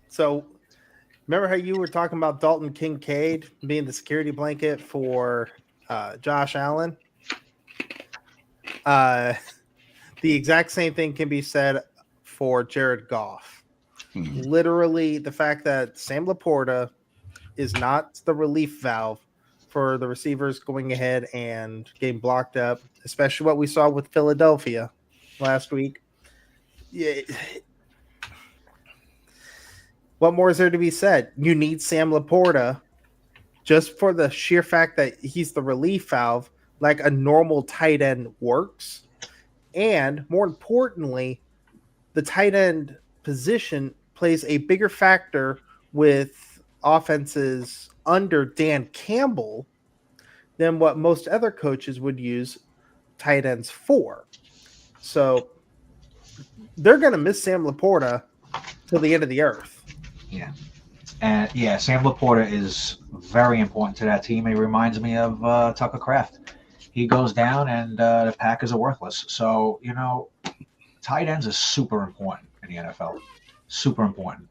So, remember how you were talking about Dalton Kincaid being the security blanket for Josh Allen? The exact same thing can be said for Jared Goff. Literally, the fact that Sam Laporta is not the relief valve for the receivers going ahead and getting blocked up, especially what we saw with Philadelphia last week. Yeah. What more is there to be said? You need Sam Laporta just for the sheer fact that he's the relief valve, like a normal tight end works. And more importantly, the tight end position plays a bigger factor with offenses under Dan Campbell than what most other coaches would use tight ends for. So they're going to miss Sam Laporta till the end of the earth. Yeah. And yeah, Sam Laporta is very important to that team. He reminds me of Tucker Kraft. He goes down and the Packers are worthless. So, tight ends is super important in the NFL. Super important.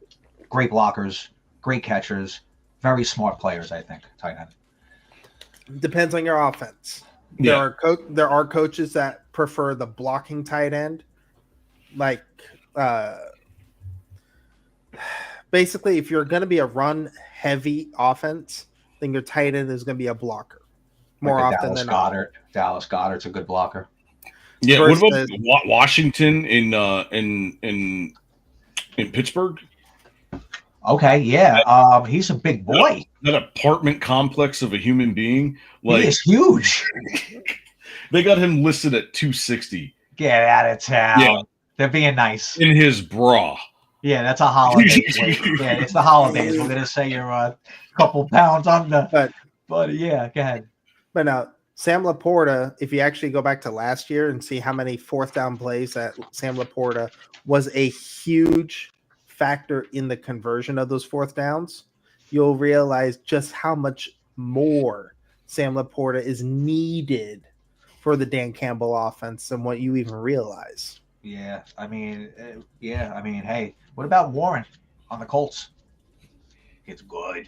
Great blockers, great catchers, very smart players, I think, tight end. Depends on your offense. Yeah. There are coaches that prefer the blocking tight end. Like, basically, if you're going to be a run-heavy offense, then your tight end is going to be a blocker more like often than not. Dallas Goedert's a good blocker. Yeah, what about Washington in Pittsburgh? Okay, yeah. He's a big boy. That apartment complex of a human being. Like, he is huge. They got him listed at 260. Get out of town. Yeah. They're being nice. In his bra. Yeah, that's a holiday. Yeah, it's the holidays. We're gonna say you're a couple pounds under. But yeah, go ahead. But now, Sam Laporta, if you actually go back to last year and see how many fourth down plays that Sam Laporta was a huge factor in the conversion of those fourth downs, you'll realize just how much more Sam Laporta is needed for the Dan Campbell offense than what you even realize. Yeah, I mean, hey, what about Warren on the Colts? It's good.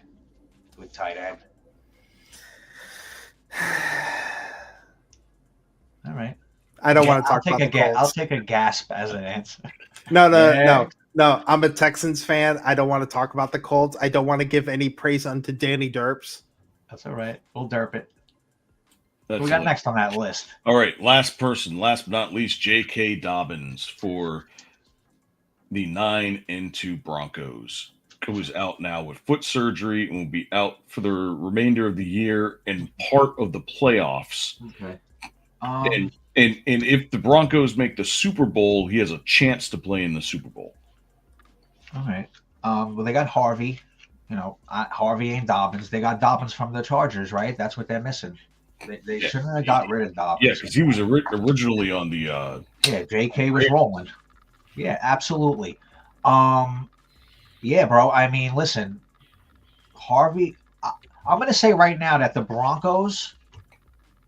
Good tight end. All right. I don't want to talk about the Colts. I'll take a gasp as an answer. No. I'm a Texans fan. I don't want to talk about the Colts. I don't want to give any praise unto Danny Derps. That's all right. We'll derp it. That's we got next on that list. All right, last but not least, J.K. Dobbins for the 9-2 Broncos, who is out now with foot surgery and will be out for the remainder of the year and part of the playoffs. Okay. And if the Broncos make the Super Bowl, he has a chance to play in the Super Bowl. All right. Well, they got Harvey. Harvey ain't Dobbins. They got Dobbins from the Chargers, right? That's what they're missing. They shouldn't have got rid of Dobbins. Yeah, because he was originally on the. Yeah, J.K. was rolling. Yeah, absolutely. Yeah, bro. I mean, listen, Harvey. I'm going to say right now that the Broncos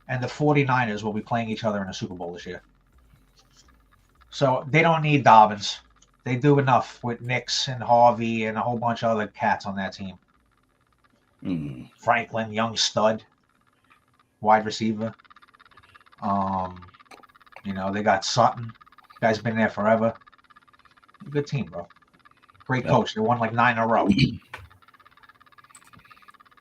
and the 49ers will be playing each other in the Super Bowl this year. So they don't need Dobbins. They do enough with Nix and Harvey and a whole bunch of other cats on that team. Franklin, young stud. Wide receiver. They got Sutton. Guy's been there forever. Good team, bro. Great coach. They won like 9 in a row.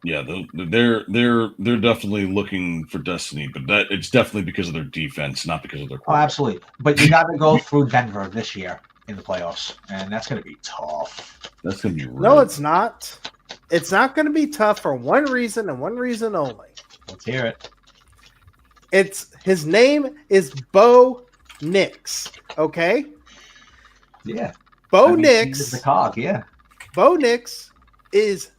Yeah, they're definitely looking for destiny, but it's definitely because of their defense, not because of their quarterback. Oh, absolutely. But you got to go through Denver this year in the playoffs, and that's going to be tough. That's going to be No, it's not. It's not going to be tough for one reason and one reason only. Let's hear it. His name is Bo Nix. Okay. Yeah. Bo Nix. The cog. Yeah. Bo Nix is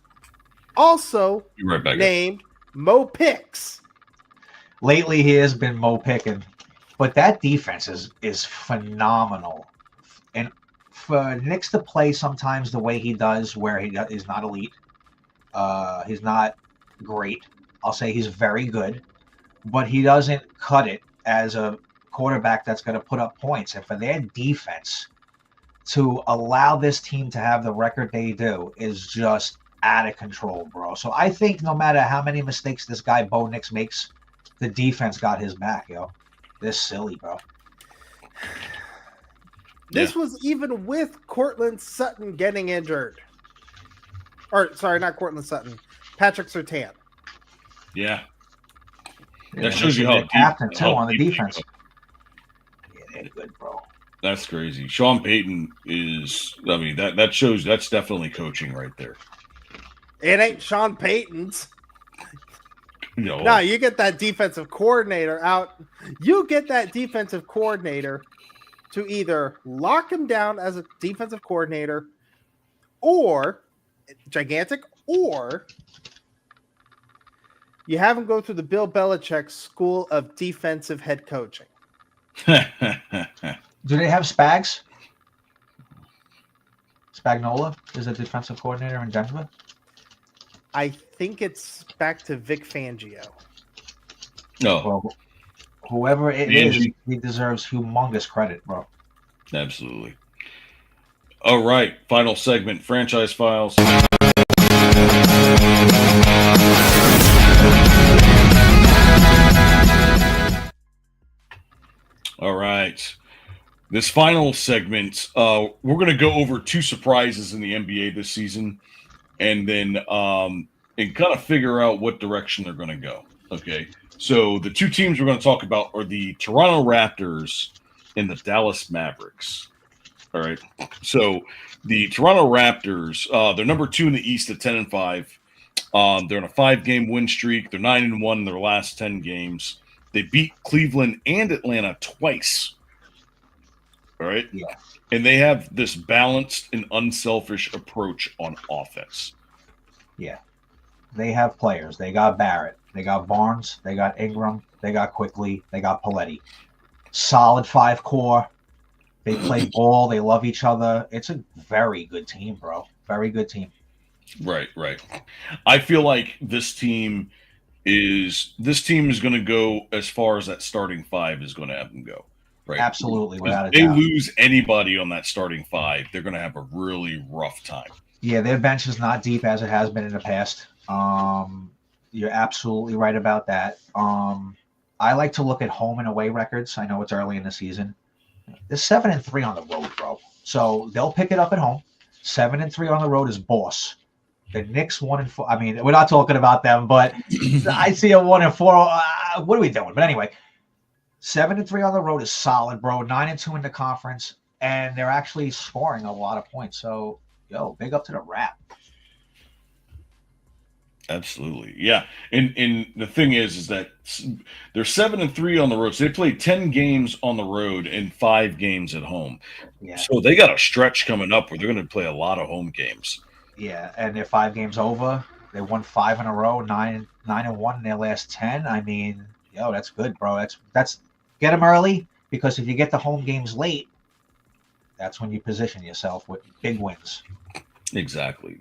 also named Mo Picks. Lately, he has been Mo Picking, but that defense is phenomenal. And for Nix to play sometimes the way he does, where he is not elite, he's not great. I'll say he's very good. but he doesn't cut it as a quarterback that's going to put up points. And for their defense to allow this team to have the record they do is just out of control, bro. So I think no matter how many mistakes this guy Bo Nix makes, the defense got his back, yo. They're silly, bro. This was even with Cortland Sutton getting injured. Or, sorry, not Cortland Sutton. Patrick Surtain. Yeah. That shows you how deep, captain, too, on the defense. Yeah, they're good, bro. That's crazy. Sean Payton is, I mean, that shows, that's definitely coaching right there. It ain't Sean Payton's. No, you get that defensive coordinator out. You get that defensive coordinator to either lock him down as a defensive coordinator or gigantic, or you have him go through the Bill Belichick School of Defensive Head Coaching. Do they have Spags? Spagnuolo is a defensive coordinator in Denver. I think it's back to Vic Fangio. No. Well, whoever it is, he deserves humongous credit, bro. Absolutely. All right. Final segment, Franchise Files. All right. This final segment, we're going to go over 2 surprises in the NBA this season, and then and kind of figure out what direction they're going to go. Okay. So the 2 teams we're going to talk about are the Toronto Raptors and the Dallas Mavericks. All right. So the Toronto Raptors, they're number 2 in the East at 10-5. They're on a 5-game win streak. They're 9-1 in their last 10 games. They beat Cleveland and Atlanta twice. All right. Yeah. And they have this balanced and unselfish approach on offense. Yeah. They have players. They got Barrett. They got Barnes. They got Ingram. They got Quickly. They got Paletti. Solid 5 core. They play ball. They love each other. It's a very good team, bro. Very good team. Right, right. I feel like this team is going to go as far as that starting 5 is going to have them go. Right. Absolutely, without a doubt. If they lose anybody on that starting 5, they're going to have a really rough time. Yeah, their bench is not deep as it has been in the past. You're absolutely right about that. I like to look at home and away records. I know it's early in the season. They're 7-3 on the road, bro. So they'll pick it up at home. 7-3 on the road is boss. The Knicks 1-4. I mean, we're not talking about them, but I see a 1-4. What are we doing? But anyway, 7-3 on the road is solid, bro. 9-2 in the conference, and they're actually scoring a lot of points. So, yo, big up to the Rap. Absolutely, yeah. And the thing is that they're 7-3 on the road. So they played 10 games on the road and 5 games at home. Yeah. So they got a stretch coming up where they're going to play a lot of home games. Yeah, and they're 5 games over. They won 5 in a row, 9-1 in their last 10. I mean, yo, that's good, bro. That's get them early, because if you get the home games late, that's when you position yourself with big wins. Exactly.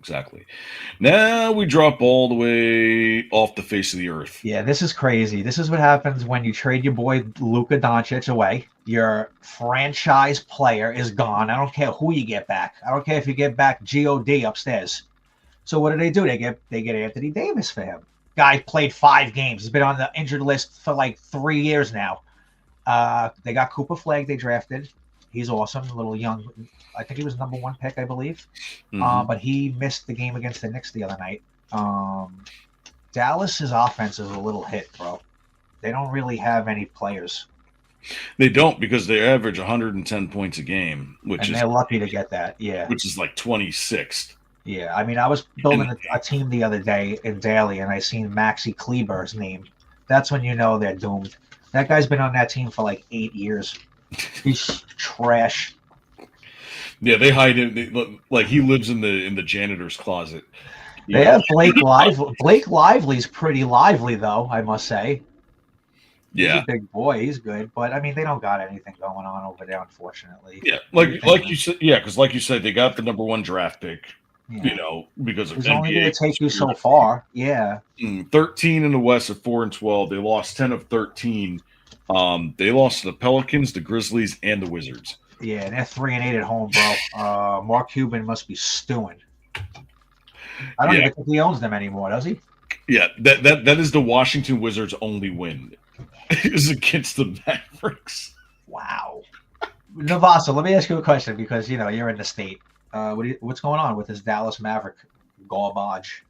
Now we drop all the way off the face of the earth. Yeah, this is crazy. This is what happens when you trade your boy Luka Doncic away. Your franchise player is gone. I don't care who you get back. I don't care if you get back G.O.D. upstairs. So what do? They get Anthony Davis for him. Guy played 5 games. He's been on the injured list for like 3 years now. They got Cooper Flagg they drafted. He's awesome, a little young. I think he was number 1 pick, I believe. Mm-hmm. But he missed the game against the Knicks the other night. Dallas's offense is a little hit, bro. They don't really have any players. They don't, because they average 110 points a game, and they're lucky to get that. Yeah, which is like 26th. Yeah, I mean, I was building a team the other day in Daly, and I seen Maxi Kleber's name. That's when you know they're doomed. That guy's been on that team for like 8 years. He's trash. Yeah, they hide him like he lives in the janitor's closet. They have Blake Lively. Blake Lively's pretty lively, though, I must say. Yeah, he's a big boy. He's good, but I mean, they don't got anything going on over there, unfortunately. Yeah, like you said, yeah, because like you said, they got the number 1 draft pick. Yeah. Because of it's only going NBA. to take you so far. Yeah. 13 in the West at 4-12. They lost 10 of 13. They lost to the Pelicans, the Grizzlies, and the Wizards. Yeah, and they're 3-8 at home, bro. Mark Cuban must be stewing. I don't even think he owns them anymore, does he? Yeah, that is the Washington Wizards' only win is against the Mavericks. Wow. Navasa, let me ask you a question because you're in the state. What's going on with this Dallas Maverick garbage?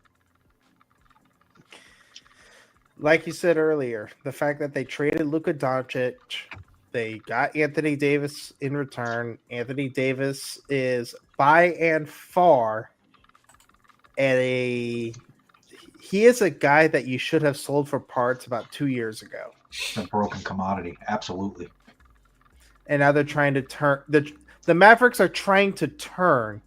Like you said earlier, the fact that they traded Luka Doncic, they got Anthony Davis in return. Anthony Davis is by and far he is a guy that you should have sold for parts about 2 years ago. A broken commodity, absolutely. And now they're trying to turn the Mavericks are trying to turn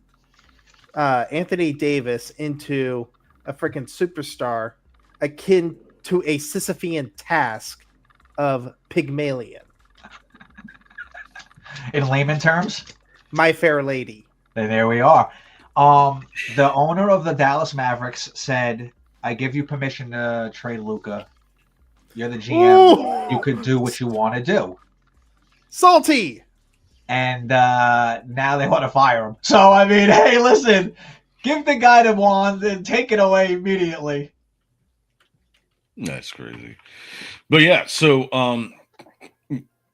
Anthony Davis into a freaking superstar akin to a Sisyphean task of Pygmalion. In layman terms? My Fair Lady. And there we are. The owner of the Dallas Mavericks said, I give you permission to trade Luka. You're the GM. Ooh. You could do what you want to do. Salty. And now they want to fire him. So, I mean, hey, listen. Give the guy the wand and take it away immediately. That's crazy. But yeah, so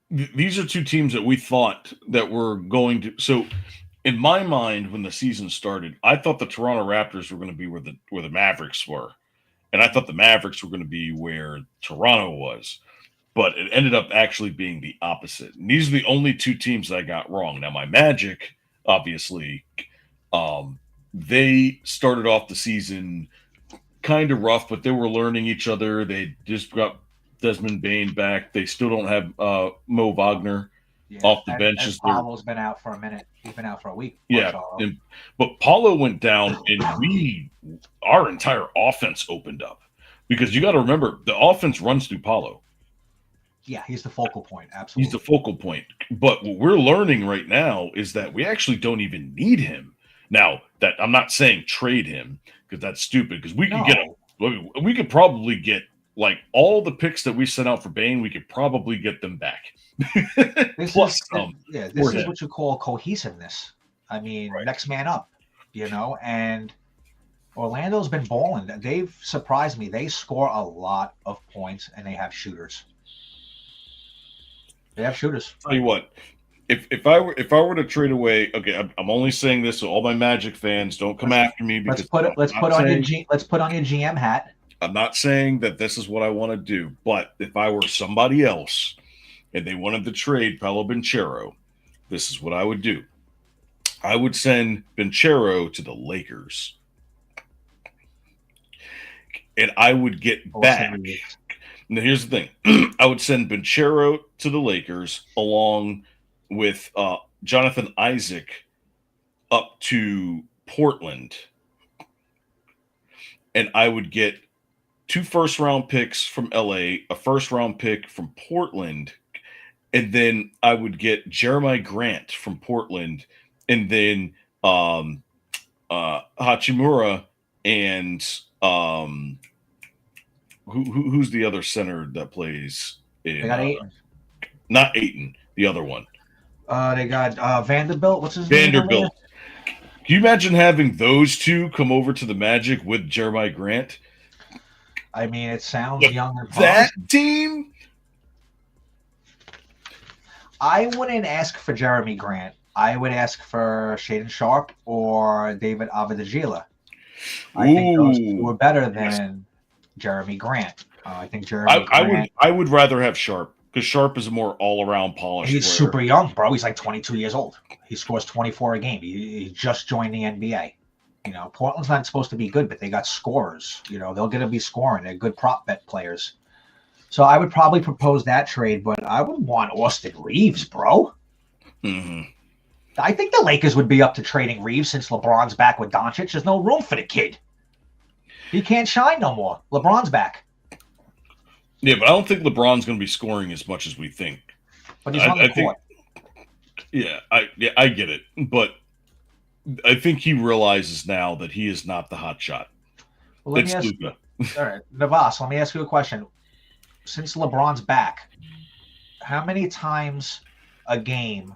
these are two teams that we thought that were going to. So in my mind, when the season started, I thought the Toronto Raptors were going to be where the Mavericks were. And I thought the Mavericks were going to be where Toronto was. But it ended up actually being the opposite. And these are the only two teams that I got wrong. Now, my Magic, obviously, they started off the season kind of rough, but they were learning each other. They just got Desmond Bane back. They still don't have Mo Wagner off the bench. And Paulo's been out for a minute. He's been out for a week. Yeah, but Paulo went down, and our entire offense opened up. Because you got to remember, the offense runs through Paulo. Yeah, he's the focal point. Absolutely. He's the focal point. But what we're learning right now is that we actually don't even need him. Now, that I'm not saying trade him because that's stupid. Because we could probably get like all the picks that we sent out for Bane. We could probably get them back. This is what you call cohesiveness. I mean, next man up. And Orlando's been balling. They've surprised me. They score a lot of points and they have shooters. They have shooters. Tell you what, if I were to trade away, okay, I'm only saying this so all my Magic fans don't come after me. Because let's put on your GM hat. I'm not saying that this is what I want to do, but if I were somebody else and they wanted to trade Paolo Banchero, this is what I would do. I would send Banchero to the Lakers, and I would get back. Now, here's the thing. I would send Banchero to the Lakers along with Jonathan Isaac up to Portland. And I would get 2 first-round picks from LA, a first-round pick from Portland, and then I would get Jeremiah Grant from Portland, and then Hachimura and who's the other center that plays in, they got Ayton. Not Ayton, the other one. They got Vanderbilt. What's his name? Vanderbilt. Can you imagine having those two come over to the Magic with Jeremiah Grant? I mean, it sounds young and that team. I wouldn't ask for Jeremy Grant. I would ask for Shaedon Sharpe or David Abadajila. I think those two were better than Jeremy Grant. I think Jeremy Grant. I would rather have Sharpe because Sharpe is a more all-around polished He's player. super young, bro. He's like 22 years old. He scores 24 a game. He just joined the NBA. Portland's not supposed to be good, but they got scorers. They're going to be scoring. They're good prop bet players. So I would probably propose that trade, but I would want Austin Reeves, bro. Mm-hmm. I think the Lakers would be up to trading Reeves since LeBron's back with Doncic. There's no room for the kid. He can't shine no more. LeBron's back. Yeah, but I don't think LeBron's going to be scoring as much as we think. But he's on the court. I get it. But I think he realizes now that he is not the hot shot. Well, It's Luka. all right, Navas, let me ask you a question. Since LeBron's back, how many times a game,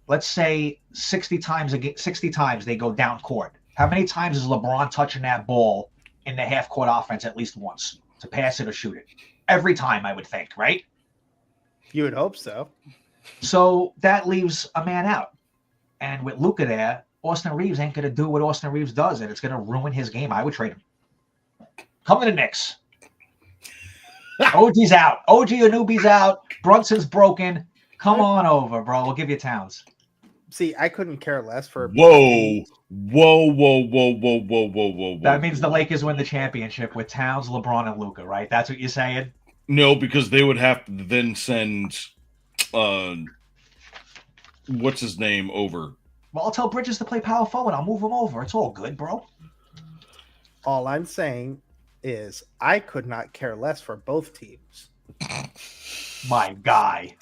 let's say 60 times they go down court. How many times is LeBron touching that ball in the half court offense at least once to pass it or shoot it? Every time, I would think, right? You would hope so. So that leaves a man out. And with Luka there, Austin Reeves ain't going to do what Austin Reeves does, and it's going to ruin his game. I would trade him. Come to the Knicks. OG's out. OG Anunoby's out. Brunson's broken. Come on over, bro. We'll give you Towns. See, I couldn't care less for. Whoa. That means the Lakers win the championship with Towns, LeBron, and Luka, right? That's what you're saying? No, because they would have to then send what's his name over. Well, I'll tell Bridges to play power forward. I'll move him over. It's all good, bro. All I'm saying is I could not care less for both teams. My guy.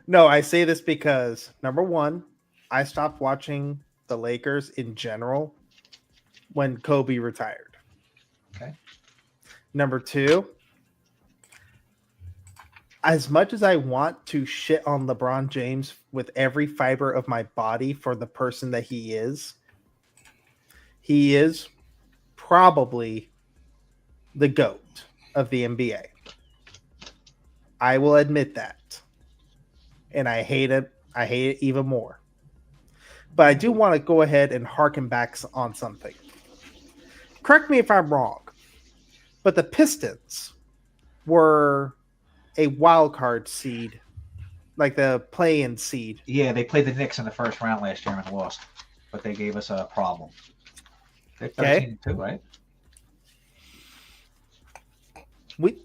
No, I say this because, number one, I stopped watching the Lakers in general when Kobe retired. Okay. Number two, as much as I want to shit on LeBron James with every fiber of my body for the person that he is probably the GOAT of the NBA. I will admit that. And I hate it. I hate it even more. But I do want to go ahead and harken back on something. Correct me if I'm wrong, but the Pistons were a wild card seed, like the play-in seed. Yeah, they played the Knicks in the first round last year and lost, but they gave us a problem. They're 13-2, right?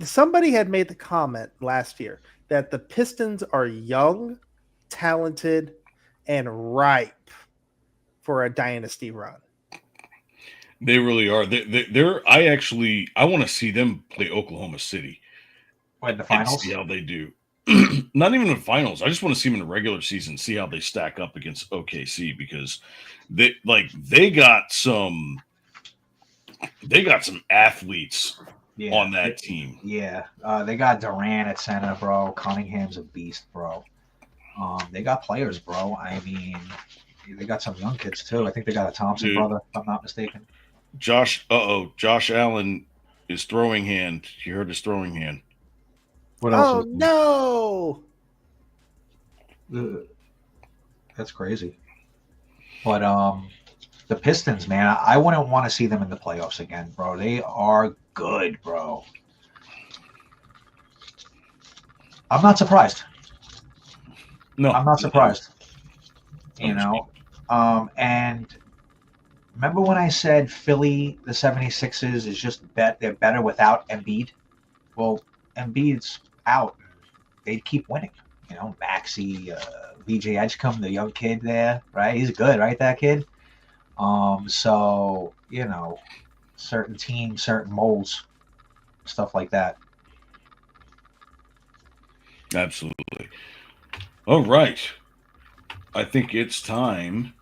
Somebody had made the comment last year that the Pistons are young, talented, and ripe for a dynasty run. They really are. I want to see them play Oklahoma City. What, in the finals? See how they do. Not even in the finals. I just want to see them in the regular season, see how they stack up against OKC, because they got some athletes on that team. Yeah. They got Durant at center, bro. Cunningham's a beast, bro. They got players, bro. I mean, they got some young kids too. I think they got a Thompson brother, if I'm not mistaken. Josh Allen is throwing hand. You heard his throwing hand. What else? Oh no! That's crazy. But the Pistons, man, I wouldn't want to see them in the playoffs again, bro. They are good, bro. I'm not surprised. No, I'm not surprised. You know, and remember when I said Philly, the 76ers is just they're better without Embiid? Well, Embiid's out. They'd keep winning. You know, Maxey, VJ Edgecombe, the young kid there, right? He's good, right, that kid? So, you know, certain teams, certain molds, stuff like that. Absolutely. All right. I think it's time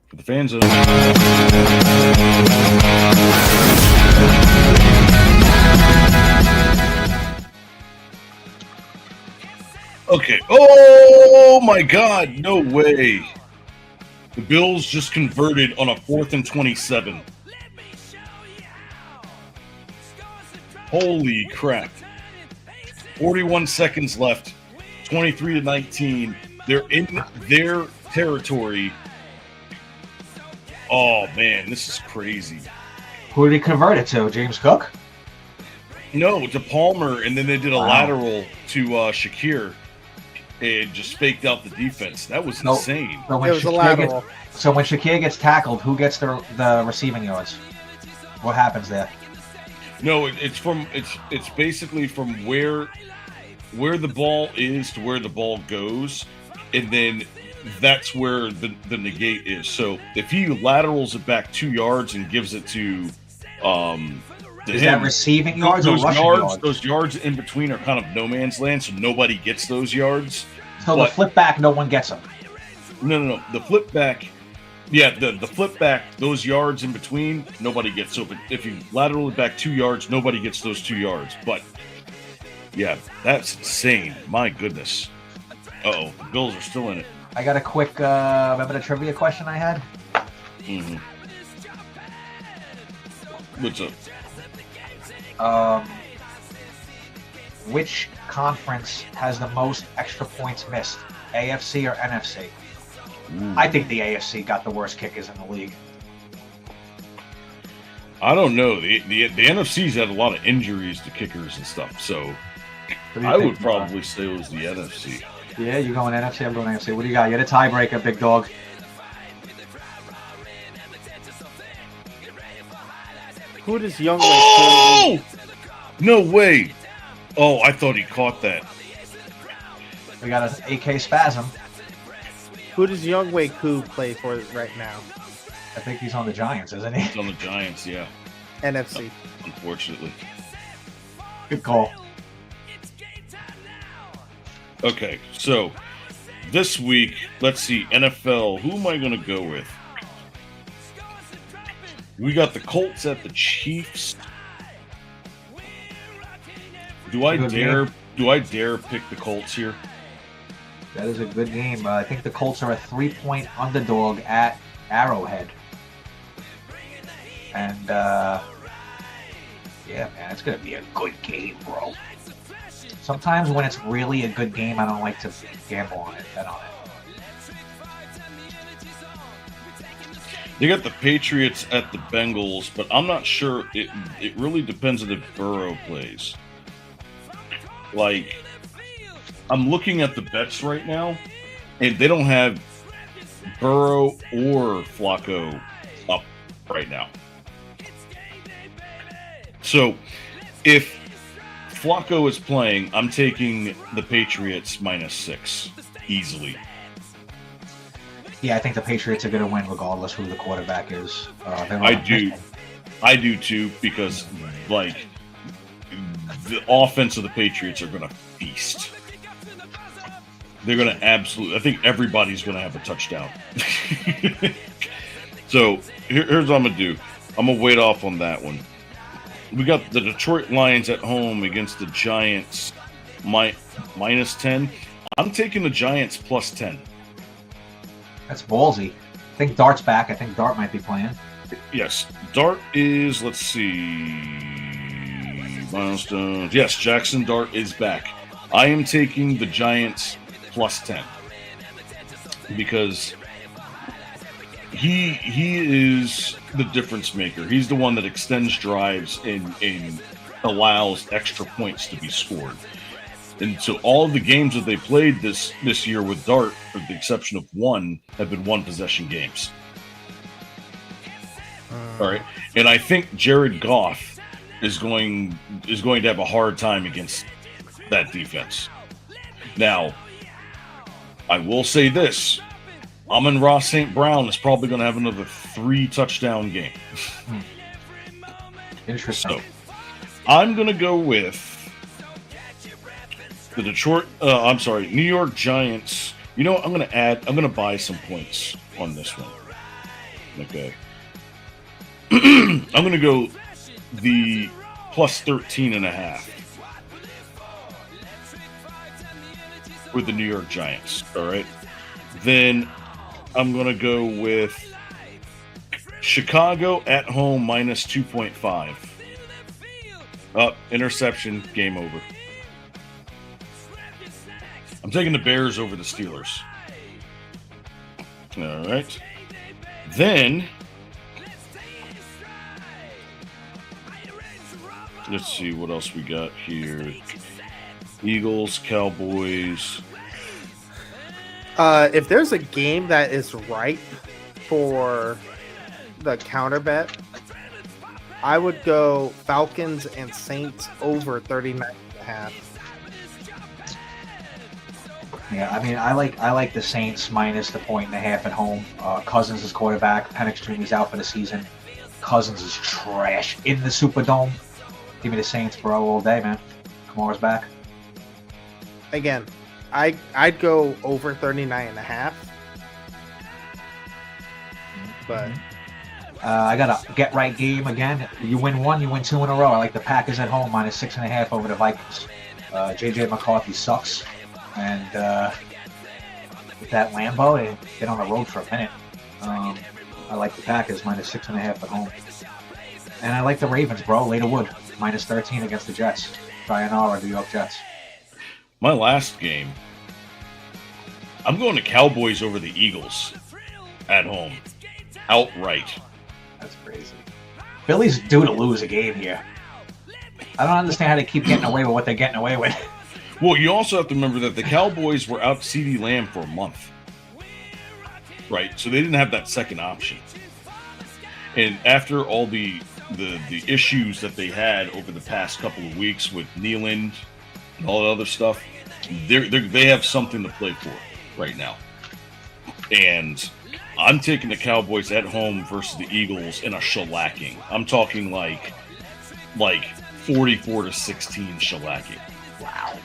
for the fans of Okay. Oh my God! No way. The Bills just converted on a 4th and 27. Holy crap! 41 seconds left. 23-19. They're in their territory. Oh man, this is crazy. Who did he convert it to? James Cook? No, to Palmer, and then they did a lateral to Shakir. And just faked out the defense. That was insane. So when Shakir gets tackled, who gets the receiving yards? What happens there? No, it's basically from where the ball is to where the ball goes, and then that's where the negate is. So if he laterals it back 2 yards and gives it to is that receiving yards or rushing yards? Those yards in between are kind of no man's land, so nobody gets those yards. So the flip back, no one gets them. No. The flip back. Yeah, the flip back, those yards in between, nobody gets. So if you lateral it back 2 yards, nobody gets those 2 yards. But, yeah, that's insane. My goodness. Uh-oh, the Bills are still in it. I got a quick, remember the trivia question I had? Mm-hmm. What's up? Which conference has the most extra points missed? AFC or NFC? I think the AFC got the worst kickers in the league. I don't know. The NFC's had a lot of injuries to kickers and stuff, so I would probably say it was the NFC. Yeah, you're going NFC, I'm going NFC. What do you got? You're the tiebreaker, big dog. Who does Young Oh! No way. Oh, I thought he caught that. We got an AK spasm. Who does Young Wei Koo play for right now? I think he's on the Giants, isn't he? He's on the Giants, yeah. NFC. Unfortunately. Good call. Okay, so this week, let's see, NFL. Who am I going to go with? We got the Colts at the Chiefs. Do I dare pick the Colts here? That is a good game. I think the Colts are a 3-point underdog at Arrowhead. And, yeah, man, it's going to be a good game, bro. Sometimes when it's really a good game, I don't like to gamble on it, bet on it. They got the Patriots at the Bengals, but I'm not sure. It really depends on if Burrow plays. Like, I'm looking at the bets right now, and they don't have Burrow or Flacco up right now. So, if Flacco is playing, I'm taking the Patriots -6 easily. Yeah, I think the Patriots are going to win regardless who the quarterback is. I do too, because like the offense of the Patriots are going to feast. They're going to absolutely. I think everybody's going to have a touchdown. So here's what I'm going to do. I'm going to wait off on that one. We got the Detroit Lions at home against the Giants, -10. I'm taking the Giants +10. That's ballsy. I think Dart's back. I think Dart might be playing. Yes, Dart is. Let's see. Milestones. Yes, Jackson Dart is back. I am taking the Giants +10 because he is the difference maker. He's the one that extends drives and allows extra points to be scored. And so all of the games that they played this year with Dart, with the exception of one, have been one possession games. All right, and I think Jared Goff is going to have a hard time against that defense. Now, I will say this: Amon-Ra St. Brown is probably going to have another 3-touchdown game. Interesting. So, I'm going to go with the New York Giants. You know what? I'm going to buy some points on this one. Okay. I'm going to go the +13.5 with the New York Giants. All right. Then I'm going to go with Chicago at home -2.5. Interception, game over. I'm taking the Bears over the Steelers. All right. Then, let's see what else we got here. Eagles, Cowboys. If there's a game that is ripe for the counter bet, I would go Falcons and Saints over 39.5. Yeah, I mean, I like the Saints -1.5 at home. Cousins is quarterback. Penix Jr. is out for the season. Cousins is trash in the Superdome. Give me the Saints, bro, all day, man. Kamara's back. Again, I'd go over 39.5. but I got a get right game again. You win one, you win two in a row. I like the Packers at home -6.5 over the Vikings. JJ McCarthy sucks, and with that Lambeau, they get on the road for a minute. I like the Packers -6.5 at home, and I like the Ravens, bro. Later Wood -13 against the Jets. Sayonara, New York Jets. My last game, I'm going to Cowboys over the Eagles at home, outright. That's crazy. Philly's due to lose a game here. I don't understand how they keep getting away with what they're getting away with. Well, you also have to remember that the Cowboys were out CeeDee Lamb for a month, right? So they didn't have that second option. And after all the issues that they had over the past couple of weeks with Nealand and all the other stuff, they have something to play for right now. And I'm taking the Cowboys at home versus the Eagles in a shellacking. I'm talking like 44-16 shellacking. Wow.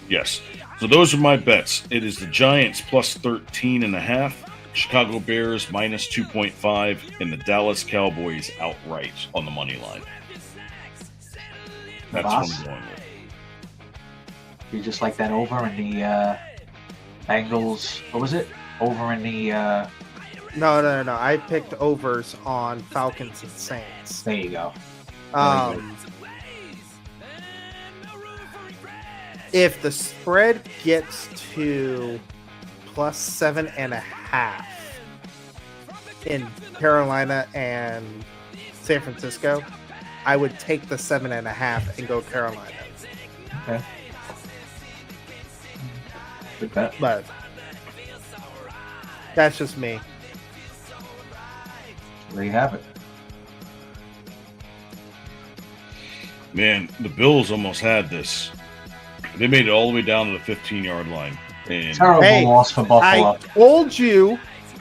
Yes. So those are my bets. It is the Giants +13.5, Chicago Bears -2.5, and the Dallas Cowboys outright on the money line. That's what I'm going with. You just like that over in the Bengals? What was it? Over in the. No. I picked overs on Falcons and Saints. There you go. If the spread gets to +7.5 in Carolina and San Francisco, I would take the 7.5 and go Carolina. Okay. Good bet. But that's just me. There you have it. Man, the Bills almost had this. They made it all the way down to the 15-yard line. And Terrible loss for Buffalo. I told you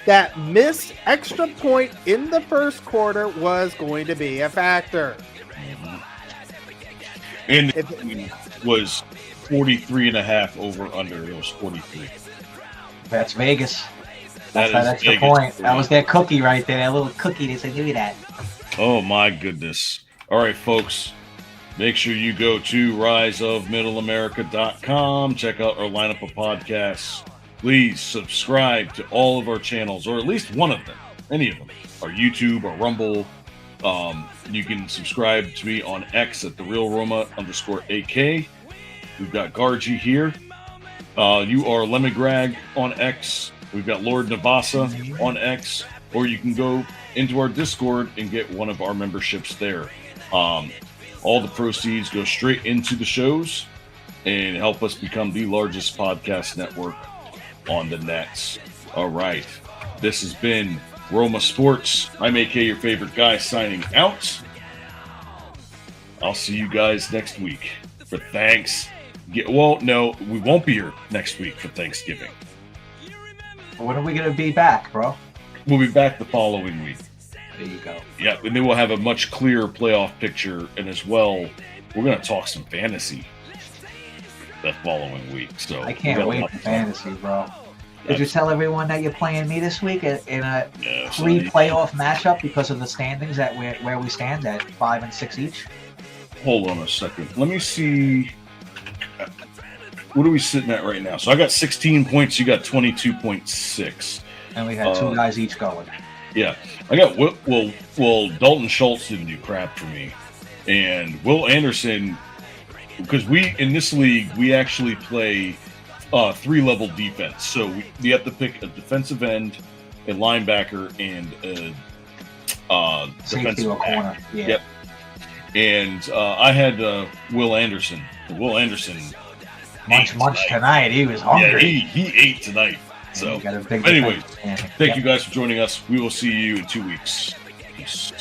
that missed extra point in the first quarter was going to be a factor. And it was 43.5 over under. It was 43. That's Vegas. That That's that is extra Vegas. point. That was their cookie right there. That little cookie. They said, give me that. Oh, my goodness. All right, folks. Make sure you go to riseofmiddleamerica.com. Check out our lineup of podcasts. Please subscribe to all of our channels, or at least one of them, any of them. Our YouTube, our Rumble. You can subscribe to me on X at @TheRealRoma_AK. We've got Gargi here. You are Lemongrag on X. We've got Lord Navasa on X. Or you can go into our Discord and get one of our memberships there. All the proceeds go straight into the shows and help us become the largest podcast network on the nets. All right. This has been ROMA Sports. I'm AK, your favorite guy, signing out. I'll see you guys next week for Thanks. Well, no, we won't be here next week for Thanksgiving. When are we going to be back, bro? We'll be back the following week. There you go. Yeah, and then we'll have a much clearer playoff picture, and as well, we're going to talk some fantasy that following week. So I can't wait for fantasy, bro. Did you tell everyone that you're playing me this week in a pre-playoff matchup because of the standings at where we stand at 5 and 6 each? Hold on a second. Let me see. What are we sitting at right now? So I got 16 points. You got 22.6. And we had two guys each going. Yeah, I got well. Dalton Schultz didn't do crap for me, and Will Anderson, because we in this league we actually play 3-level defense. So we have to pick a defensive end, a linebacker, and a defensive corner. Yeah. Yep. And I had Will Anderson. Will Anderson Munch tonight. He was hungry. Yeah, he ate tonight. So, anyways, thank you guys for joining us. We will see you in 2 weeks. Peace.